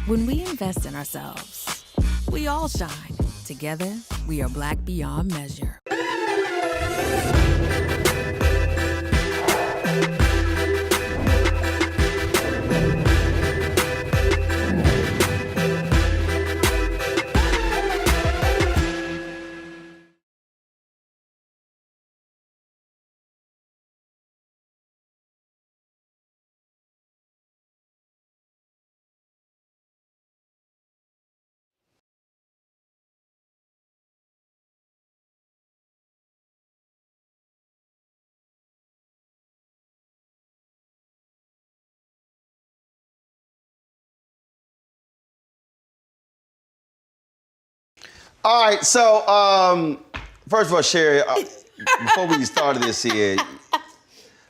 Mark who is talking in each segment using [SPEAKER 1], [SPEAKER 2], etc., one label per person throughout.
[SPEAKER 1] When we invest in ourselves, we all shine. Together, we are Black beyond measure.
[SPEAKER 2] All right, so first of all, Sherri, before we started this here,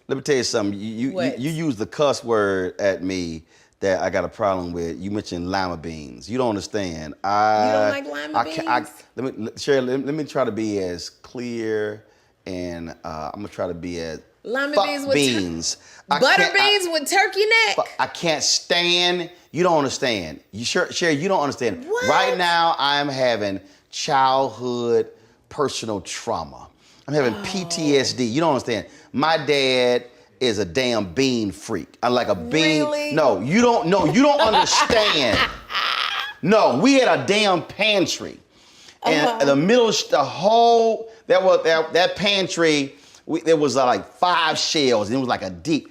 [SPEAKER 2] let me tell you something. You used the cuss word at me that I got a problem with. You mentioned lima beans. You don't understand.
[SPEAKER 3] You don't like lima beans?
[SPEAKER 2] Sherri, let me try to be as clear and I'm gonna try to be as
[SPEAKER 3] lima beans with
[SPEAKER 2] beans.
[SPEAKER 3] Butter beans with turkey neck?
[SPEAKER 2] I can't stand. You don't understand. Sherri, you don't understand.
[SPEAKER 3] What?
[SPEAKER 2] Right now, I'm having childhood personal trauma. I'm having PTSD. You don't understand. My dad is a damn bean freak. I'm like a bean.
[SPEAKER 3] Really?
[SPEAKER 2] No, you don't know. You don't understand. No, we had a damn pantry. And in the middle of the whole, that pantry, there was like 5 shelves, and it was like a deep.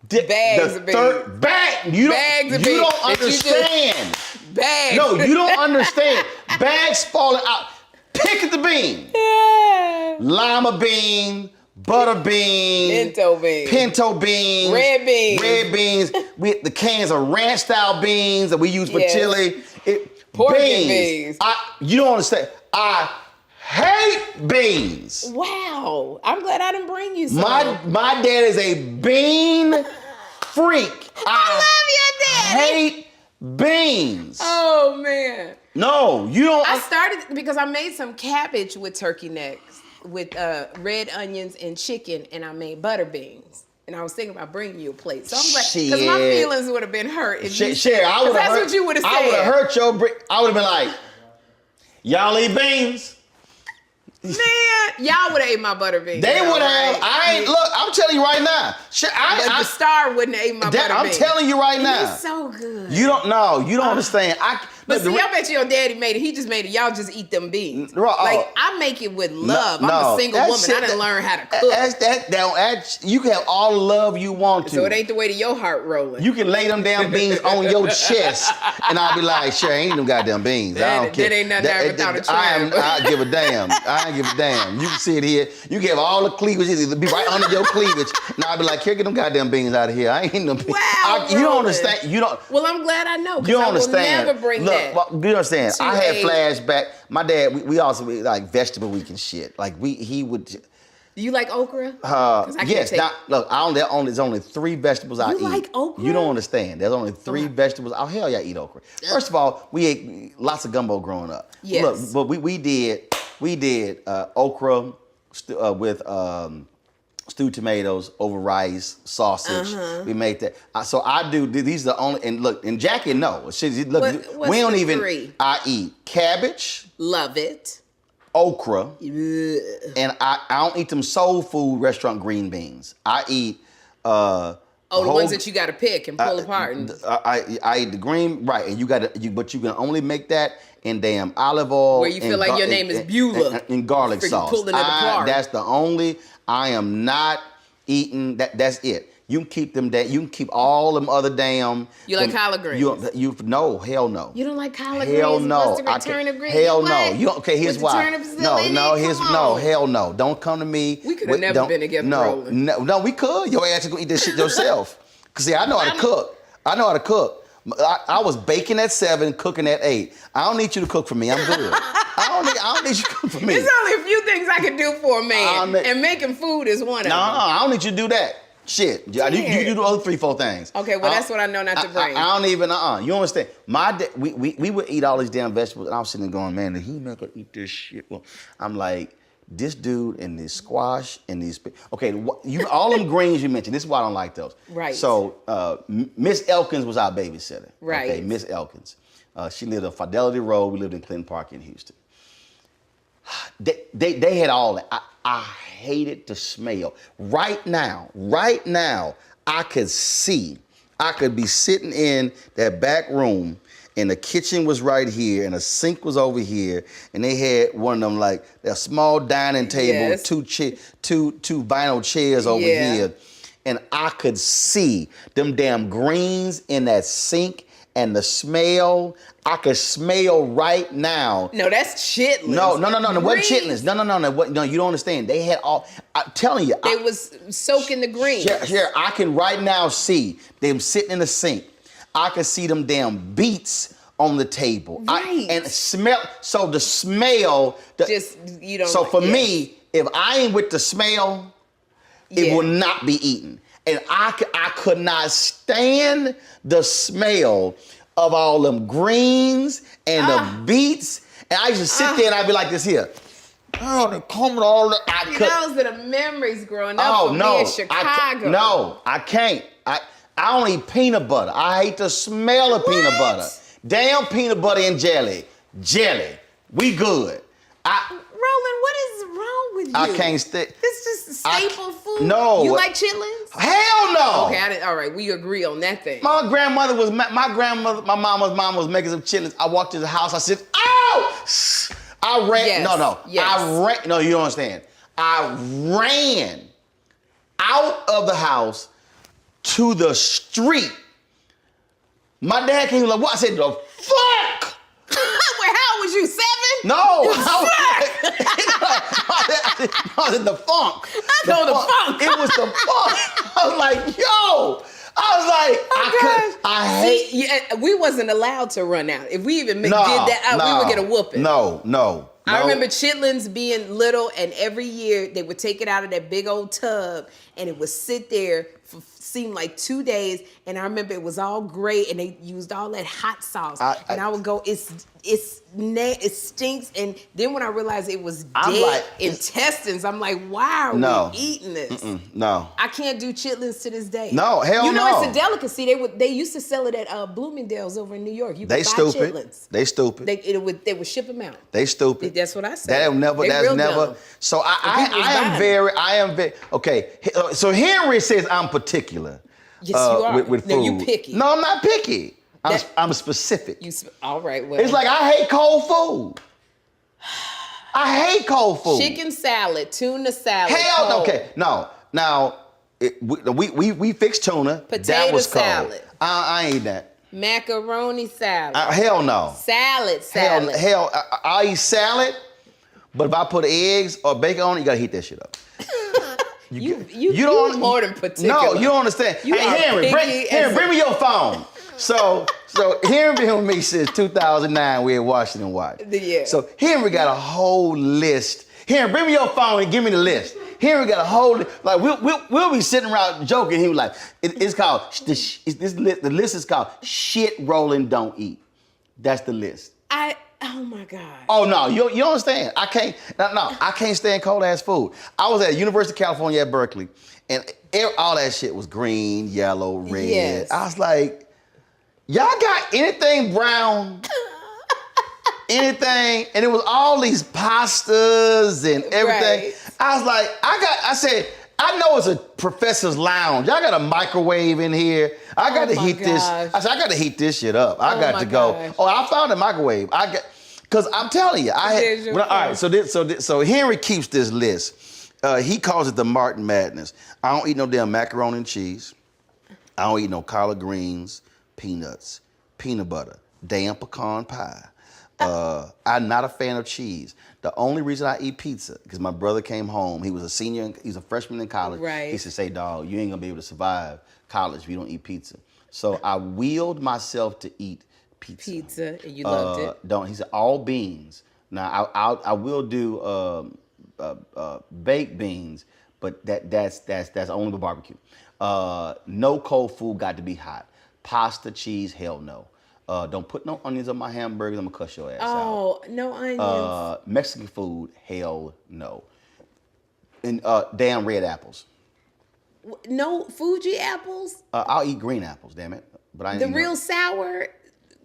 [SPEAKER 3] Bags of beans.
[SPEAKER 2] You don't understand.
[SPEAKER 3] Bags.
[SPEAKER 2] No, you don't understand. Bags falling out. Pick at the bean.
[SPEAKER 3] Yeah.
[SPEAKER 2] Lima bean, butter bean, pinto beans,
[SPEAKER 3] red beans.
[SPEAKER 2] The cans of ranch style beans that we use for chili.
[SPEAKER 3] Pork beans.
[SPEAKER 2] You don't understand. I hate beans.
[SPEAKER 3] Wow. I'm glad I didn't bring you some.
[SPEAKER 2] My dad is a bean freak.
[SPEAKER 3] I love your dad.
[SPEAKER 2] Hate beans.
[SPEAKER 3] Oh, man.
[SPEAKER 2] No, you don't.
[SPEAKER 3] I started because I made some cabbage with turkey necks, with red onions and chicken, and I made butter beans. And I was thinking about bringing you a plate. So I'm glad, because my feelings would have been hurt if you
[SPEAKER 2] Sherri, I would have hurt.
[SPEAKER 3] That's what you would have said.
[SPEAKER 2] I would have hurt your I would have been like, y'all eat beans.
[SPEAKER 3] Man, y'all would have ate my butter beans.
[SPEAKER 2] They would have.
[SPEAKER 3] Right?
[SPEAKER 2] Look, I'm telling you right now.
[SPEAKER 3] But the star wouldn't have ate my butter beans.
[SPEAKER 2] I'm telling you right now.
[SPEAKER 3] It's so good.
[SPEAKER 2] You don't know. You don't understand.
[SPEAKER 3] But see, I bet your daddy made it. He just made it. Y'all just eat them beans. Like, I make it with love. I'm a single woman. I didn't learn how to cook.
[SPEAKER 2] You can have all the love you want to.
[SPEAKER 3] So it ain't the way to your heart rolling.
[SPEAKER 2] You can lay them damn beans on your chest, and I'll be like, sure, ain't them goddamn beans. I don't care.
[SPEAKER 3] That ain't nothing there without a tram.
[SPEAKER 2] I give a damn. I ain't give a damn. You can see it here. You can have all the cleavage. It'll be right under your cleavage. And I'll be like, here, get them goddamn beans out of here. I ain't eating them beans.
[SPEAKER 3] Wow,
[SPEAKER 2] you don't understand. You don't.
[SPEAKER 3] Well, I'm glad I know.
[SPEAKER 2] You don't understand.
[SPEAKER 3] Will never bring that.
[SPEAKER 2] Look, you understand. I had flashback. My dad, we also like vegetable week and shit. Like he would.
[SPEAKER 3] Do you like okra?
[SPEAKER 2] Yes. Look, there's only 3 vegetables I eat.
[SPEAKER 3] You like okra?
[SPEAKER 2] You don't understand. There's only 3 vegetables. Oh hell yeah, I eat okra. First of all, we ate lots of gumbo growing up.
[SPEAKER 3] Yes.
[SPEAKER 2] Look, but we did okra with stewed tomatoes over rice, sausage. We made that. So I do. These are the only. And look, and Jackie knows. Look, we don't even.
[SPEAKER 3] 3?
[SPEAKER 2] I eat cabbage.
[SPEAKER 3] Love it.
[SPEAKER 2] Okra. And I don't eat them soul food restaurant green beans. I eat.
[SPEAKER 3] The ones that you got to pick and pull apart.
[SPEAKER 2] I eat the green, right? And but you can only make that in damn olive oil.
[SPEAKER 3] Where you feel like your name is Beulah.
[SPEAKER 2] And garlic sauce.
[SPEAKER 3] Pulling it apart.
[SPEAKER 2] That's the only. I am not eating that. That's it. You can keep them. You can keep all them other damn.
[SPEAKER 3] You like collard greens?
[SPEAKER 2] No, hell no.
[SPEAKER 3] You don't like collard
[SPEAKER 2] hell
[SPEAKER 3] greens?
[SPEAKER 2] No.
[SPEAKER 3] What's the turnip greens?
[SPEAKER 2] Hell no. Okay, here's why.
[SPEAKER 3] No,
[SPEAKER 2] hell no. Don't come to me.
[SPEAKER 3] We could have never been together.
[SPEAKER 2] No, we could. Your ass is gonna eat this shit yourself. Cause see, I know how to cook. I was baking at 7, cooking at 8. I don't need you to cook for me. I'm good. I don't need you to cook for me.
[SPEAKER 3] There's only a few things I can do for a man, and making food is one of them.
[SPEAKER 2] No, I don't need you to do that. Shit, you do the other 3, 4 things.
[SPEAKER 3] Okay, well that's what I know not to bring.
[SPEAKER 2] I don't even. You understand? My dad, we would eat all these damn vegetables, and I was sitting there going, man, did he make her eat this shit? Well, I'm like, this dude and this squash and these. Okay, all them greens you mentioned. This is why I don't like those.
[SPEAKER 3] Right.
[SPEAKER 2] So Miss Elkins was our babysitter.
[SPEAKER 3] Right.
[SPEAKER 2] Okay, Miss Elkins. She lived on Fidelity Road. We lived in Clinton Park in Houston. They had all that. I hated the smell. Right now, I could be sitting in that back room, and the kitchen was right here, and the sink was over here, and they had one of them like a small dining table with two vinyl chairs over here, and I could see them damn greens in that sink. And the smell, I could smell right now.
[SPEAKER 3] No, that's chitlins.
[SPEAKER 2] No, it wasn't chitlins. No, you don't understand. They had all, I'm telling you.
[SPEAKER 3] They was soaking the greens.
[SPEAKER 2] Here, I can right now see them sitting in the sink. I can see them damn beets on the table.
[SPEAKER 3] Right.
[SPEAKER 2] And smell, so the smell.
[SPEAKER 3] You don't
[SPEAKER 2] So for me, if I ain't with the smell, it will not be eaten. And I could not stand the smell of all them greens and the beets. And I used to sit there and I'd be like this here. Oh, they're coming all the...
[SPEAKER 3] Those are the memories growing up for me in Chicago.
[SPEAKER 2] I can't. I don't eat peanut butter. I hate the smell of peanut butter. Damn peanut butter and jelly. We good.
[SPEAKER 3] Roland, what is wrong with you?
[SPEAKER 2] I can't stay.
[SPEAKER 3] This is just staple food.
[SPEAKER 2] No.
[SPEAKER 3] You like chitlins?
[SPEAKER 2] Hell no.
[SPEAKER 3] Okay, all right, we agree on that thing.
[SPEAKER 2] My mama's mom was making some chitlins. I walked to the house. I said, "Oh!" I ran.
[SPEAKER 3] Yes. Yes.
[SPEAKER 2] I ran. No, you don't understand. I ran out of the house to the street. My dad came like, "What?" I said, "The fuck."
[SPEAKER 3] Wait, how old was you? 7?
[SPEAKER 2] No, I was in the funk.
[SPEAKER 3] The funk.
[SPEAKER 2] It was the funk. I was like, yo. I hate.
[SPEAKER 3] We wasn't allowed to run out. If we even did that, we would get a whooping.
[SPEAKER 2] No.
[SPEAKER 3] I remember chitlins being little, and every year they would take it out of that big old tub, and it would sit there for seemed like 2 days. And I remember it was all gray, and they used all that hot sauce. I would go, it stinks. And then when I realized it was dead intestines, I'm like, why are we eating this?
[SPEAKER 2] No.
[SPEAKER 3] I can't do chitlins to this day.
[SPEAKER 2] No, hell no.
[SPEAKER 3] You know, it's a delicacy. They used to sell it at Bloomingdale's over in New York. You could buy chitlins.
[SPEAKER 2] They stupid.
[SPEAKER 3] They would ship them out.
[SPEAKER 2] They stupid.
[SPEAKER 3] That's what I said.
[SPEAKER 2] That's never. Dumb. So I am very, okay. So Henry says I'm particular.
[SPEAKER 3] Yes, you are.
[SPEAKER 2] With food.
[SPEAKER 3] No, you picky.
[SPEAKER 2] No, I'm not picky. I'm specific.
[SPEAKER 3] All right, well.
[SPEAKER 2] It's like I hate cold food. I hate cold food.
[SPEAKER 3] Chicken salad, tuna salad.
[SPEAKER 2] Hell,
[SPEAKER 3] cold.
[SPEAKER 2] okay. No. Now, we fixed tuna.
[SPEAKER 3] Potato
[SPEAKER 2] that was cold.
[SPEAKER 3] salad.
[SPEAKER 2] I ain't eat that.
[SPEAKER 3] Macaroni salad.
[SPEAKER 2] Hell no.
[SPEAKER 3] Salad.
[SPEAKER 2] Hell, I eat salad, but if I put eggs or bacon on it, you gotta heat that shit up.
[SPEAKER 3] You don't more than particular.
[SPEAKER 2] No, you don't understand.
[SPEAKER 3] You
[SPEAKER 2] hey,
[SPEAKER 3] are
[SPEAKER 2] Henry, bring me your phone. So Henry been with me since 2009. We in Washington Watch.
[SPEAKER 3] Yeah.
[SPEAKER 2] So Henry got a whole list. Henry, bring me your phone and give me the list. Henry got a whole like we'll be sitting around joking. He was like, it's called the list is called shit Roland don't eat. That's the list.
[SPEAKER 3] Oh my God.
[SPEAKER 2] Oh no, you don't understand. I can't stand cold ass food. I was at University of California at Berkeley, and all that shit was green, yellow, red.
[SPEAKER 3] Yes.
[SPEAKER 2] I was like, y'all got anything brown? Anything? And it was all these pastas and everything.
[SPEAKER 3] Right.
[SPEAKER 2] I was like, I said, I know it's a professor's lounge. I got a microwave in here. I got to heat this. I said, I got to heat this shit up. I got to go.
[SPEAKER 3] Gosh.
[SPEAKER 2] Oh, I found a microwave. Because I'm telling you, all right. So Henry keeps this list. He calls it the Martin Madness. I don't eat no damn macaroni and cheese. I don't eat no collard greens, peanuts, peanut butter, damn pecan pie. I'm not a fan of cheese. The only reason I eat pizza, because my brother came home. He was a senior, he's a freshman in college.
[SPEAKER 3] Right.
[SPEAKER 2] He said, say, dog, you ain't gonna be able to survive college if you don't eat pizza. So I willed myself to eat pizza.
[SPEAKER 3] And you loved it.
[SPEAKER 2] He said, all beans. Now, I will do baked beans, but that's only with barbecue. No cold food got to be hot. Pasta, cheese, hell no. Don't put no onions on my hamburgers. I'm gonna cuss your ass out.
[SPEAKER 3] Oh, no onions.
[SPEAKER 2] Mexican food, hell no. And damn red apples.
[SPEAKER 3] No Fuji apples?
[SPEAKER 2] I'll eat green apples, damn it. But I ain't
[SPEAKER 3] The
[SPEAKER 2] eat
[SPEAKER 3] real sour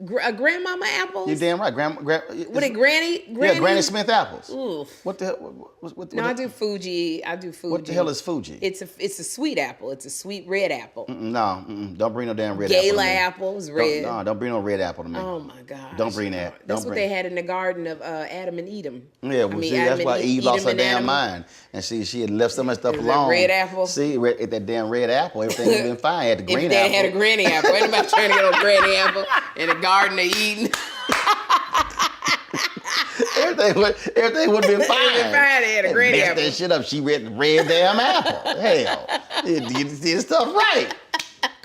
[SPEAKER 3] grandmama apples?
[SPEAKER 2] You're damn right.
[SPEAKER 3] What it Granny?
[SPEAKER 2] Yeah, Granny Smith apples.
[SPEAKER 3] Oof.
[SPEAKER 2] What the hell?
[SPEAKER 3] No, I do Fuji.
[SPEAKER 2] What the hell is Fuji?
[SPEAKER 3] It's a sweet apple. It's a sweet red apple.
[SPEAKER 2] Don't bring no damn red
[SPEAKER 3] Gala
[SPEAKER 2] apple.
[SPEAKER 3] apples, red.
[SPEAKER 2] Don't bring no red apple to me.
[SPEAKER 3] Oh my God.
[SPEAKER 2] Don't bring that.
[SPEAKER 3] That's what they had in the garden of Adam and Eve.
[SPEAKER 2] Yeah, that's why Eve lost her damn mind. And she had left some of that stuff alone.
[SPEAKER 3] Red apple?
[SPEAKER 2] See, that damn red apple, everything would have been fine. Had the green
[SPEAKER 3] if
[SPEAKER 2] apple.
[SPEAKER 3] they had a granny apple. Anybody trying to get a granny apple in the garden of Eden?
[SPEAKER 2] everything would have been fine.
[SPEAKER 3] They had a granny apple.
[SPEAKER 2] that shit up. She read the red damn apple. Hell, you did this stuff right.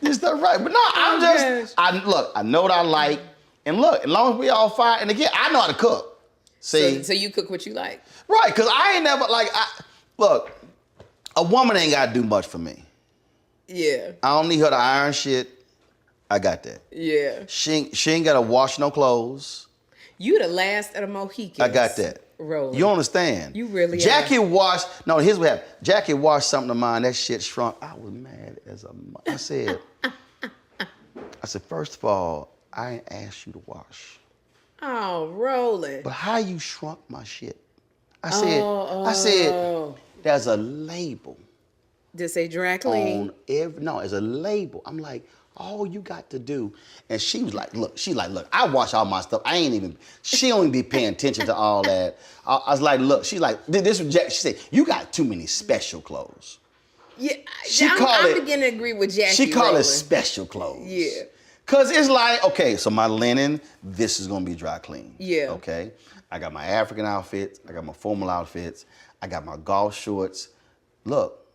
[SPEAKER 2] This stuff right. But no, I know what I like. And look, as long as we all fine, and again, I know how to cook. See?
[SPEAKER 3] So you cook what you like?
[SPEAKER 2] Right, because I ain't never, look, a woman ain't got to do much for me.
[SPEAKER 3] Yeah.
[SPEAKER 2] I don't need her to iron shit. I got that.
[SPEAKER 3] Yeah.
[SPEAKER 2] She ain't got to wash no clothes.
[SPEAKER 3] You the last of the Mohicans.
[SPEAKER 2] I got that.
[SPEAKER 3] Roland.
[SPEAKER 2] You understand?
[SPEAKER 3] You really
[SPEAKER 2] Jackie washed, no, here's what happened. Jackie washed something of mine, that shit shrunk. I was mad as a, I said, first of all, I ain't asked you to wash.
[SPEAKER 3] Oh, Roland.
[SPEAKER 2] But how you shrunk my shit? I said, there's a label.
[SPEAKER 3] Did it say dry clean?
[SPEAKER 2] No, it's a label. I'm like, all you got to do, and she was like, look, I wash all my stuff. She don't even be paying attention to all that. I was like, look, she's like, this was Jack. She said, you got too many special clothes.
[SPEAKER 3] Yeah, I'm beginning to agree with Jackie.
[SPEAKER 2] She call it special clothes.
[SPEAKER 3] Yeah.
[SPEAKER 2] Cause it's like, okay, so my linen, this is gonna be dry clean.
[SPEAKER 3] Yeah.
[SPEAKER 2] Okay. I got my African outfits, I got my formal outfits, I got my golf shorts. Look,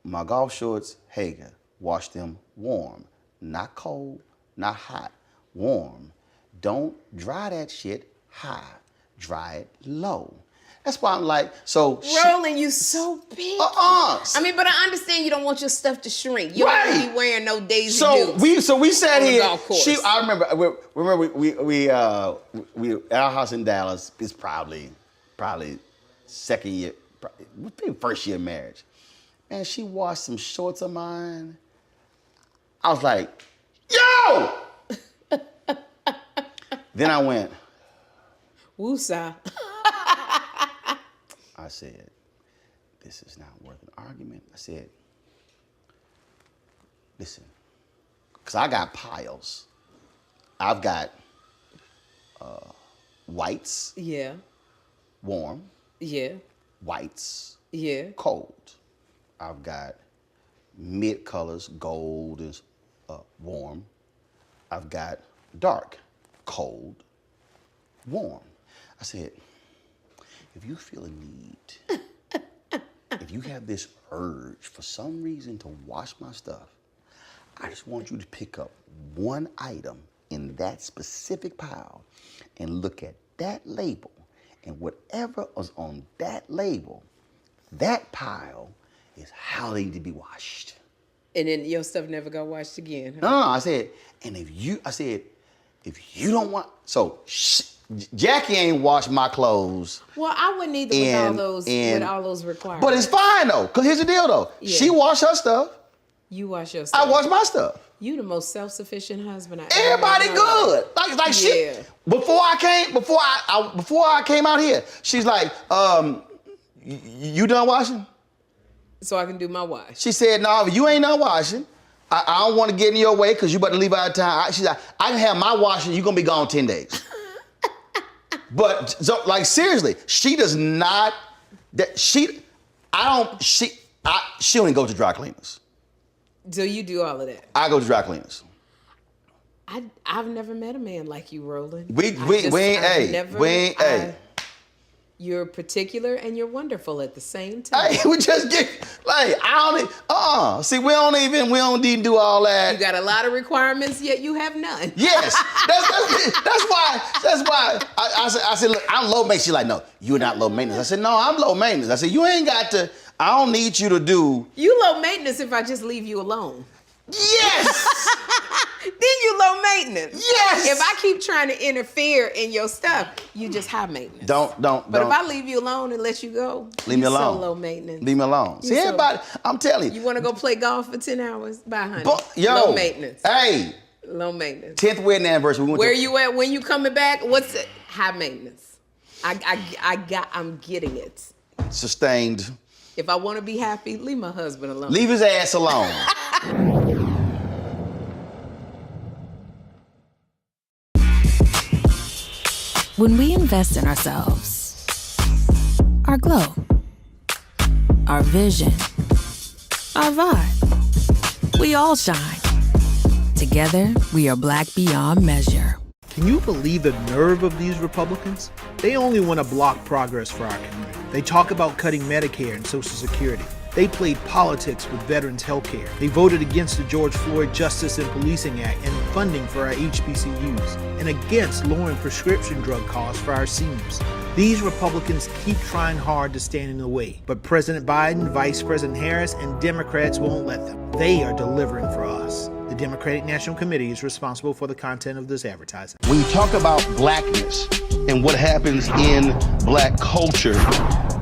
[SPEAKER 2] my golf shorts, Hager, wash them warm. Not cold, not hot, warm. Don't dry that shit high. Dry it low. That's why I'm like, so.
[SPEAKER 3] Roland, you so big. I mean, but I understand you don't want your stuff to shrink. You don't want to be wearing no Daisy Dukes.
[SPEAKER 2] So we sat here. I remember we at our house in Dallas. It's probably second year, maybe first year marriage. And she washed some shorts of mine. I was like, yo! Then I went,
[SPEAKER 3] woosah.
[SPEAKER 2] I said, this is not worth an argument. I said, listen, because I got piles. I've got whites,
[SPEAKER 3] Yeah.
[SPEAKER 2] warm.
[SPEAKER 3] Yeah.
[SPEAKER 2] Whites,
[SPEAKER 3] Yeah.
[SPEAKER 2] cold. I've got mid colors, gold is warm. I've got dark, cold, warm. I said, if you feel a need, if you have this urge for some reason to wash my stuff, I just want you to pick up one item in that specific pile and look at that label, and whatever is on that label, that pile is how they need to be washed.
[SPEAKER 3] And then your stuff never got washed again.
[SPEAKER 2] Huh? No, I said, and if you don't want, so Jackie ain't washed my clothes.
[SPEAKER 3] Well, I wouldn't either with all those requirements.
[SPEAKER 2] But it's fine though, cause here's the deal though. Yeah. She washed her stuff.
[SPEAKER 3] You wash your stuff.
[SPEAKER 2] I wash my stuff.
[SPEAKER 3] You the most self-sufficient husband I
[SPEAKER 2] Everybody
[SPEAKER 3] ever
[SPEAKER 2] good. Like she. Before I came out here, she's like, you done washing?
[SPEAKER 3] So I can do my wash.
[SPEAKER 2] She said, no, you ain't done washing. I don't want to get in your way because you about to leave out of town. She's like, I can have my washing. You're going to be gone 10 days. But, so, like, seriously, she does not, she don't even go to dry cleaners.
[SPEAKER 3] So you do all of that?
[SPEAKER 2] I go to dry cleaners.
[SPEAKER 3] I've never met a man like you, Roland. You're particular and you're wonderful at the same time.
[SPEAKER 2] Hey, we just get like see, we don't even do all that.
[SPEAKER 3] You got a lot of requirements, yet you have none.
[SPEAKER 2] Yes, that's why I said, look, I'm low maintenance. She's like, no, you're not low maintenance. I said, no, I'm low maintenance. I said, you ain't got to. I don't need you to do.
[SPEAKER 3] You low maintenance if I just leave you alone.
[SPEAKER 2] Yes.
[SPEAKER 3] Then you low maintenance.
[SPEAKER 2] Yes.
[SPEAKER 3] If I keep trying to interfere in your stuff, you just high maintenance. But if I leave you alone and let you go,
[SPEAKER 2] leave me alone.
[SPEAKER 3] So low maintenance.
[SPEAKER 2] Leave me alone. See, everybody, I'm telling you.
[SPEAKER 3] You want to go play golf for 10 hours? Bye, honey.
[SPEAKER 2] Low
[SPEAKER 3] maintenance.
[SPEAKER 2] Hey.
[SPEAKER 3] Low maintenance.
[SPEAKER 2] 10th wedding anniversary.
[SPEAKER 3] Where you at when you coming back? What's it? High maintenance. I'm getting it.
[SPEAKER 2] Sustained.
[SPEAKER 3] If I want to be happy, leave my husband alone.
[SPEAKER 2] Leave his ass alone.
[SPEAKER 1] When we invest in ourselves, our glow, our vision, our vibe, we all shine. Together, we are black beyond measure.
[SPEAKER 4] Can you believe the nerve of these Republicans? They only want to block progress for our community. They talk about cutting Medicare and Social Security. They played politics with veterans' health care. They voted against the George Floyd Justice and Policing Act and funding for our HBCUs, and against lowering prescription drug costs for our seniors. These Republicans keep trying hard to stand in the way, but President Biden, Vice President Harris, and Democrats won't let them. They are delivering for us. The Democratic National Committee is responsible for the content of this advertising.
[SPEAKER 2] When you talk about blackness and what happens in black culture,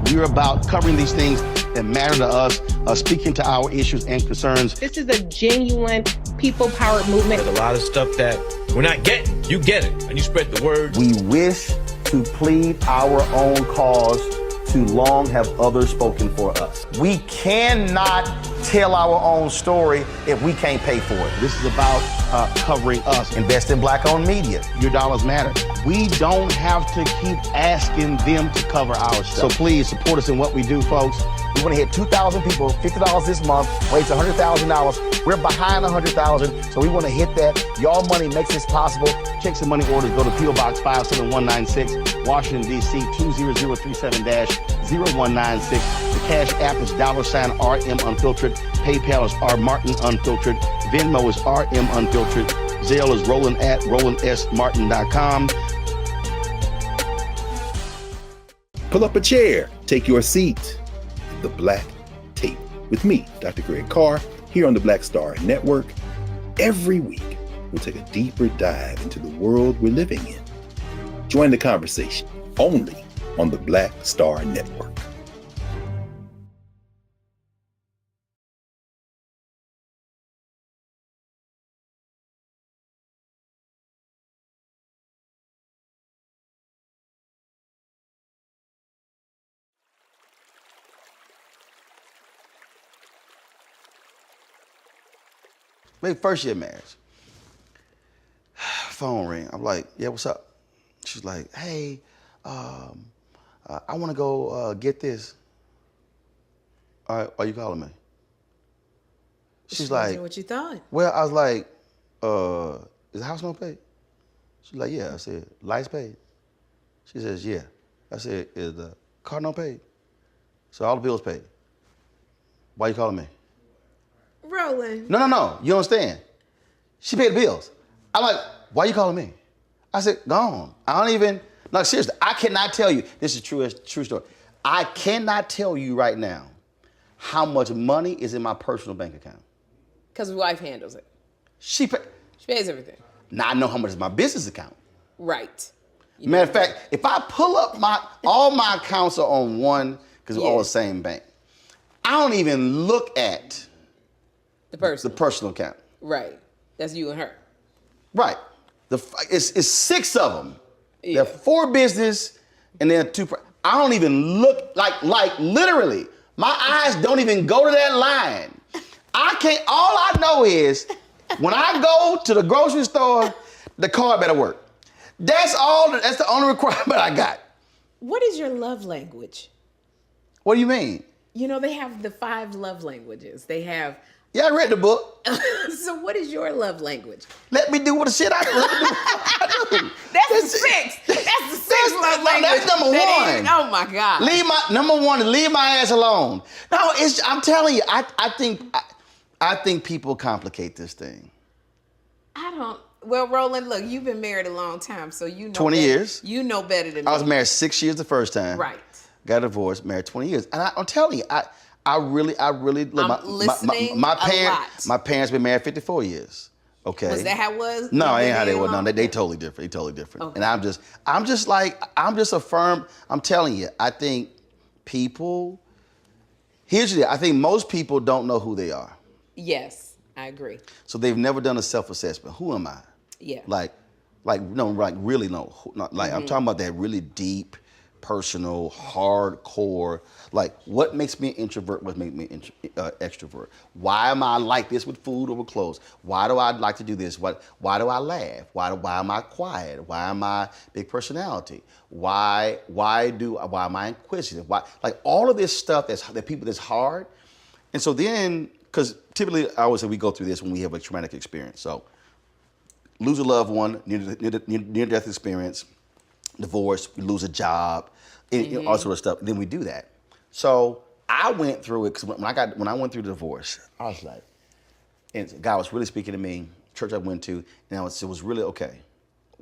[SPEAKER 2] we're about covering these things that matter to us, speaking to our issues and concerns.
[SPEAKER 5] This is a genuine people-powered movement.
[SPEAKER 6] There's a lot of stuff that we're not getting. You get it, and you spread the word.
[SPEAKER 2] We wish to plead our own cause. Too long have others spoken for us. We cannot tell our own story if we can't pay for it. This is about covering us. Invest in black-owned media. Your dollars matter. We don't have to keep asking them to cover our stuff. So please support us in what we do, folks. We want to hit 2,000 people, $50 this month, raise $100,000. We're behind 100,000, so we want to hit that. Y'all money makes this possible. Check some money orders. Go to P.O. Box 57196, Washington, D.C. 20037-0196. The Cash App is $RM Unfiltered. PayPal is R Martin Unfiltered. Venmo is RM Unfiltered. Zelle is Roland at RolandSMartin.com.
[SPEAKER 7] Pull up a chair. Take your seat. The Black Tape with me, Dr. Greg Carr, here on the Black Star Network. Every week, we'll take a deeper dive into the world we're living in. Join the conversation only on the Black Star Network.
[SPEAKER 2] Maybe first year marriage. phone ring. I'm like, yeah, what's up? She's like, hey, I want to go get this. All right, why you calling me? She's like,
[SPEAKER 3] what you thought?
[SPEAKER 2] Well, I was like, is the house note paid? She's like, yeah. I said, lights paid? She says, yeah. I said, is the car note paid? So all the bills paid. Why you calling me?
[SPEAKER 3] Roland.
[SPEAKER 2] No. You understand? She paid the bills. I'm like, why you calling me? I said, go on. I don't even, no, seriously, I cannot tell you, this is true story. I cannot tell you right now how much money is in my personal bank account.
[SPEAKER 3] Because his wife handles it.
[SPEAKER 2] She
[SPEAKER 3] pays everything.
[SPEAKER 2] Now I know how much is my business account.
[SPEAKER 3] Right.
[SPEAKER 2] Matter of fact, if I pull up all my accounts are on one, because we're all the same bank. I don't even look at the personal account.
[SPEAKER 3] Right. That's you and her.
[SPEAKER 2] Right. It's 6 of them.
[SPEAKER 3] Yeah.
[SPEAKER 2] There are 4 business and then 2. I don't even look like literally. My eyes don't even go to that line. I can't. All I know is when I go to the grocery store, the card better work. That's all. That's the only requirement I got.
[SPEAKER 3] What is your love language?
[SPEAKER 2] What do you mean?
[SPEAKER 3] You know, they have the 5 love languages. They have.
[SPEAKER 2] Yeah, I read the book.
[SPEAKER 3] So what is your love language?
[SPEAKER 2] Let me do what the shit I do.
[SPEAKER 3] That's the 6. That's the 6 love language.
[SPEAKER 2] That's number 1.
[SPEAKER 3] Oh my God.
[SPEAKER 2] Number 1 is leave my ass alone. No, I'm telling you, I think people complicate this thing.
[SPEAKER 3] Well, Roland, look, you've been married a long time, so you know
[SPEAKER 2] 20 years.
[SPEAKER 3] You know better than me.
[SPEAKER 2] I was married 6 years the first time.
[SPEAKER 3] Right.
[SPEAKER 2] Got divorced, married 20 years. And I'm telling you, I really look, my parents. My parents been married 54 years. Okay.
[SPEAKER 3] Was that how it was?
[SPEAKER 2] No, ain't how they were. No, they totally different. They totally different. Okay. And I'm just a firm. I'm telling you, I think people. Here's the deal. I think most people don't know who they are.
[SPEAKER 3] Yes, I agree.
[SPEAKER 2] So they've never done a self-assessment. Who am I?
[SPEAKER 3] Yeah.
[SPEAKER 2] Really no. I'm talking about that really deep, personal, hardcore. Like, what makes me an introvert? What makes me an extrovert? Why am I like this with food over clothes? Why do I like to do this? Why do I laugh? Why am I quiet? Why am I big personality? Why am I inquisitive? Why, like all of this stuff that's hard. And so then, because typically I always say we go through this when we have a traumatic experience. So lose a loved one, near-death experience, divorce, we lose a job, and all sort of stuff. Then we do that. So I went through it because when I went through the divorce, I was like, and God was really speaking to me. Church I went to, and it was really okay.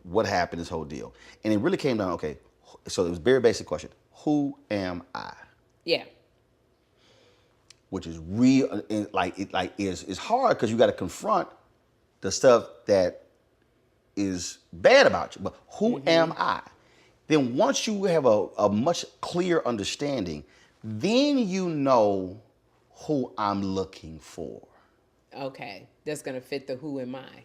[SPEAKER 2] What happened? This whole deal, and it really came down. Okay, so it was a very basic question: who am I?
[SPEAKER 3] Yeah.
[SPEAKER 2] Which is real, is hard because you got to confront the stuff that is bad about you. But who am I? Then once you have a much clearer understanding, then you know who I'm looking for.
[SPEAKER 3] Okay, that's gonna fit the who am I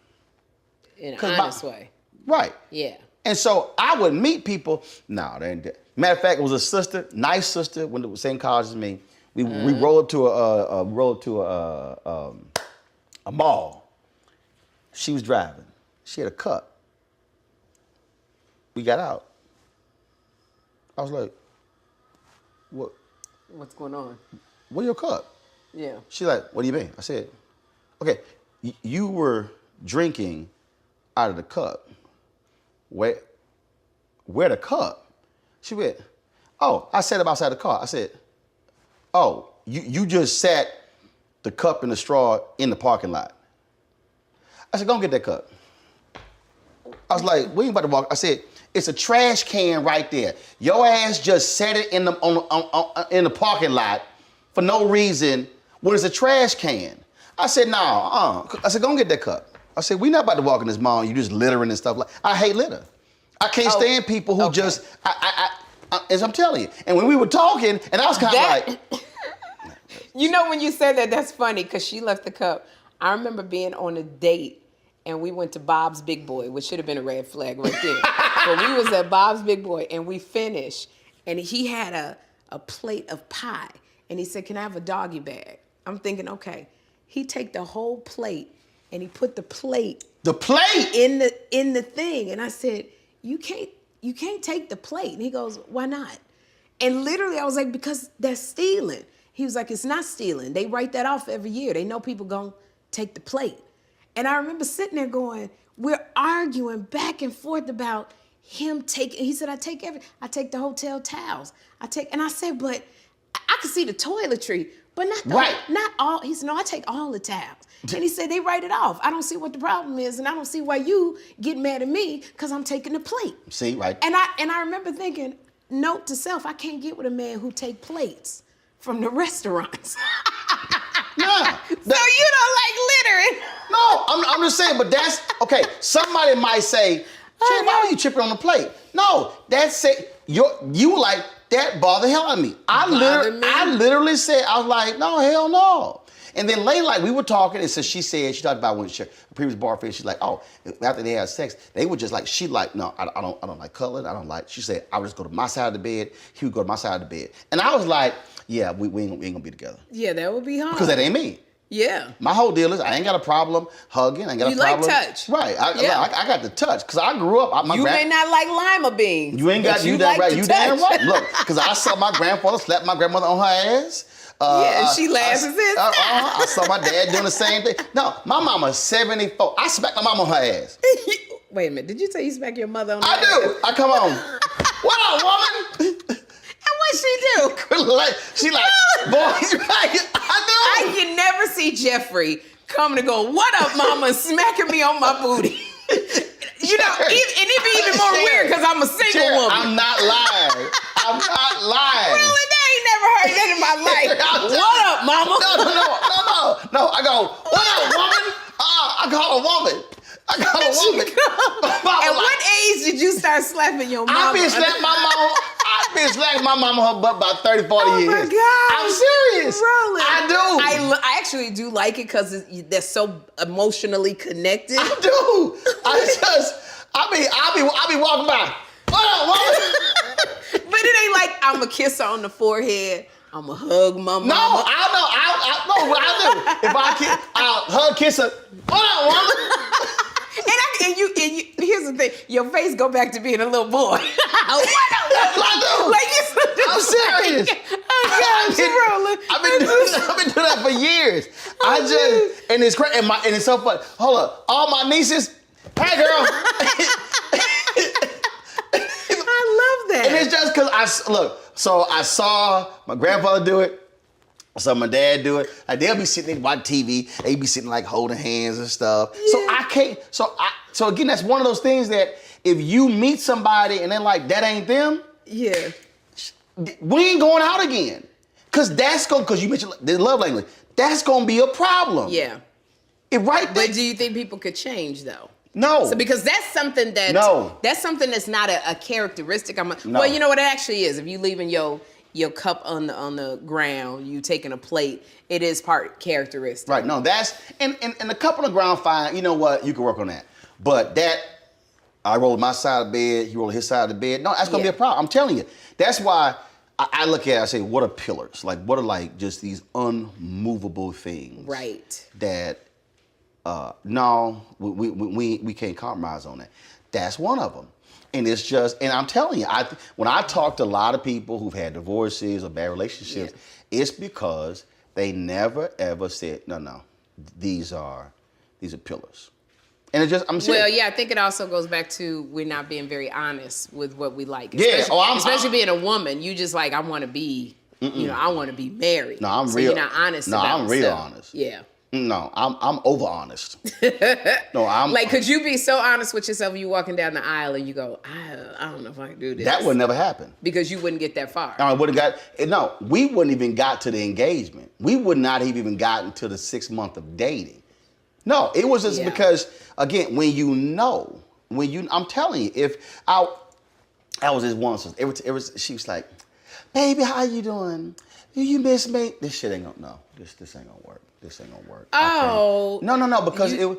[SPEAKER 3] in an honest way.
[SPEAKER 2] Right.
[SPEAKER 3] Yeah.
[SPEAKER 2] And so I would meet people. No, they ain't. Matter of fact, it was a sister, nice sister, went to the same college as me. We rolled to a mall. She was driving. She had a cup. We got out. I was like, "What?
[SPEAKER 3] What's going on?
[SPEAKER 2] Where's your cup?"
[SPEAKER 3] Yeah.
[SPEAKER 2] She's like, "What do you mean?" I said, "Okay, you were drinking out of the cup. Where the cup?" She went, "Oh, I set it outside the car." I said, "Oh, you just sat the cup and the straw in the parking lot." I said, "Go and get that cup." I was like, "We ain't about to walk." I said, "It's a trash can right there. Your ass just set it in the parking lot for no reason when it's a trash can." I said, "No, I said, "Go and get that cup." I said, "We not about to walk in this mall and you just littering and stuff like." I hate litter. I can't stand people who just. As I'm telling you. And when we were talking, and I was kind of like.
[SPEAKER 3] You know, when you said that, that's funny because she left the cup. I remember being on a date and we went to Bob's Big Boy, which should have been a red flag right there. But we was at Bob's Big Boy and we finished and he had a plate of pie and he said, "Can I have a doggy bag?" I'm thinking, okay. He take the whole plate and he put the plate
[SPEAKER 2] The plate
[SPEAKER 3] in the thing, and I said, you can't take the plate. And he goes, why not? And literally, I was like, because that's stealing. He was like, it's not stealing. They write that off every year. They know people gonna take the plate. And I remember sitting there going, we're arguing back and forth about him taking. He said, I take the hotel towels. And I said, but I can see the toiletry, but not all. He said, no, I take all the towels. And he said, they write it off. I don't see what the problem is, and I don't see why you get mad at me because I'm taking the plate.
[SPEAKER 2] See, right.
[SPEAKER 3] And I remember thinking, note to self, I can't get with a man who take plates from the restaurants.
[SPEAKER 2] Yeah.
[SPEAKER 3] So you don't like littering?
[SPEAKER 2] No, I'm just saying, but that's, okay, somebody might say, Sherri, why are you tripping on the plate? No, that's it. You like, that bothered the hell out of me. I literally said, I was like, no, hell no. And then later, like, we were talking, and so she talked about when her previous boyfriend, she's like, oh, after they had sex, they were just like, she like, no, I don't like cuddling, she said, I would just go to my side of the bed, he would go to my side of the bed. And I was like, yeah, we ain't gonna be together.
[SPEAKER 3] Yeah, that would be hard.
[SPEAKER 2] Because that ain't me.
[SPEAKER 3] Yeah.
[SPEAKER 2] My whole deal is I ain't got a problem hugging. I ain't got a problem.
[SPEAKER 3] You like touch.
[SPEAKER 2] Right. I got the touch. Because I grew up.
[SPEAKER 3] You may not like lima beans.
[SPEAKER 2] You ain't got, you damn right. You damn right. Look, because I saw my grandfather slap my grandmother on her ass.
[SPEAKER 3] She laughs at this.
[SPEAKER 2] I saw my dad doing the same thing. No, my mama's 74. I smacked my mama on her ass.
[SPEAKER 3] Wait a minute. Did you say you smack your mother on her ass?
[SPEAKER 2] I do. I come on. What up, woman?
[SPEAKER 3] And what she do?
[SPEAKER 2] She like, boy, I do.
[SPEAKER 3] I can never see Jeffrey coming to go, what up, mama, smacking me on my booty. You know, and it'd be even more weird because I'm a single woman.
[SPEAKER 2] I'm not lying.
[SPEAKER 3] Really, they ain't never heard that in my life. What up, mama?
[SPEAKER 2] No. I go, what up, woman? I call a woman.
[SPEAKER 3] At what age did you start slapping your mama?
[SPEAKER 2] I've been slapping my mama her butt about 30, 40 years.
[SPEAKER 3] Oh my God.
[SPEAKER 2] I'm serious.
[SPEAKER 3] Roland.
[SPEAKER 2] I do.
[SPEAKER 3] I actually do like it because they're so emotionally connected.
[SPEAKER 2] I do. I be walking by. What up, woman?
[SPEAKER 3] But it ain't like I'm a kiss her on the forehead. I'm a hug my mama.
[SPEAKER 2] No, I know what I do. If I'll kiss her. What up, woman?
[SPEAKER 3] And you, here's the thing, your face go back to being a little boy. What up?
[SPEAKER 2] That's what I do. I'm serious. I've been doing that for years. And it's crazy, and it's so funny. Hold up, all my nieces, hey girl.
[SPEAKER 3] I love that.
[SPEAKER 2] And it's just because so I saw my grandfather do it. I saw my dad do it. Like, they'll be sitting there watching TV. They be sitting like holding hands and stuff. Yeah. So I can't. So again, that's one of those things that if you meet somebody and they're like, that ain't them.
[SPEAKER 3] Yeah.
[SPEAKER 2] We ain't going out again. Because you mentioned the love language. That's gonna be a problem.
[SPEAKER 3] Yeah.
[SPEAKER 2] But
[SPEAKER 3] do you think people could change though?
[SPEAKER 2] No.
[SPEAKER 3] So because that's something that's not a characteristic. No. Well, you know what it actually is. If you leaving your cup on the ground, you taking a plate, it is part characteristic.
[SPEAKER 2] Right, no, that's, and the cup on the ground, fine, you know what, you can work on that. But that, I roll my side of the bed, he roll his side of the bed, no, that's gonna be a problem, I'm telling you. That's why I look at it, I say, what are pillars? Like, what are like just these unmovable things?
[SPEAKER 3] Right.
[SPEAKER 2] That, no, we can't compromise on that. That's one of them. And it's just, and I'm telling you, when I talk to a lot of people who've had divorces or bad relationships, it's because they never ever said, no, these are pillars. And it's just, I'm serious.
[SPEAKER 3] Well, yeah, I think it also goes back to we're not being very honest with what we like.
[SPEAKER 2] Especially
[SPEAKER 3] being a woman, you just like, I want to be, I want to be married.
[SPEAKER 2] No, I'm
[SPEAKER 3] so
[SPEAKER 2] real.
[SPEAKER 3] You're not honest about
[SPEAKER 2] I'm real
[SPEAKER 3] stuff.
[SPEAKER 2] honest.
[SPEAKER 3] Yeah.
[SPEAKER 2] No, I'm over honest. No, I'm
[SPEAKER 3] like, could you be so honest with yourself when you walking down the aisle and you go, I don't know if I can do this.
[SPEAKER 2] That would never happen.
[SPEAKER 3] Because you wouldn't get that far.
[SPEAKER 2] I would have we wouldn't even got to the engagement. We would not have even gotten to the 6 month of dating. No, it was just because, again, I'm telling you, if I was this one, she was like, baby, how you doing? Do you miss me? This shit ain't gonna, no, this ain't gonna work. This ain't gonna work.
[SPEAKER 3] Oh.
[SPEAKER 2] No, because it was,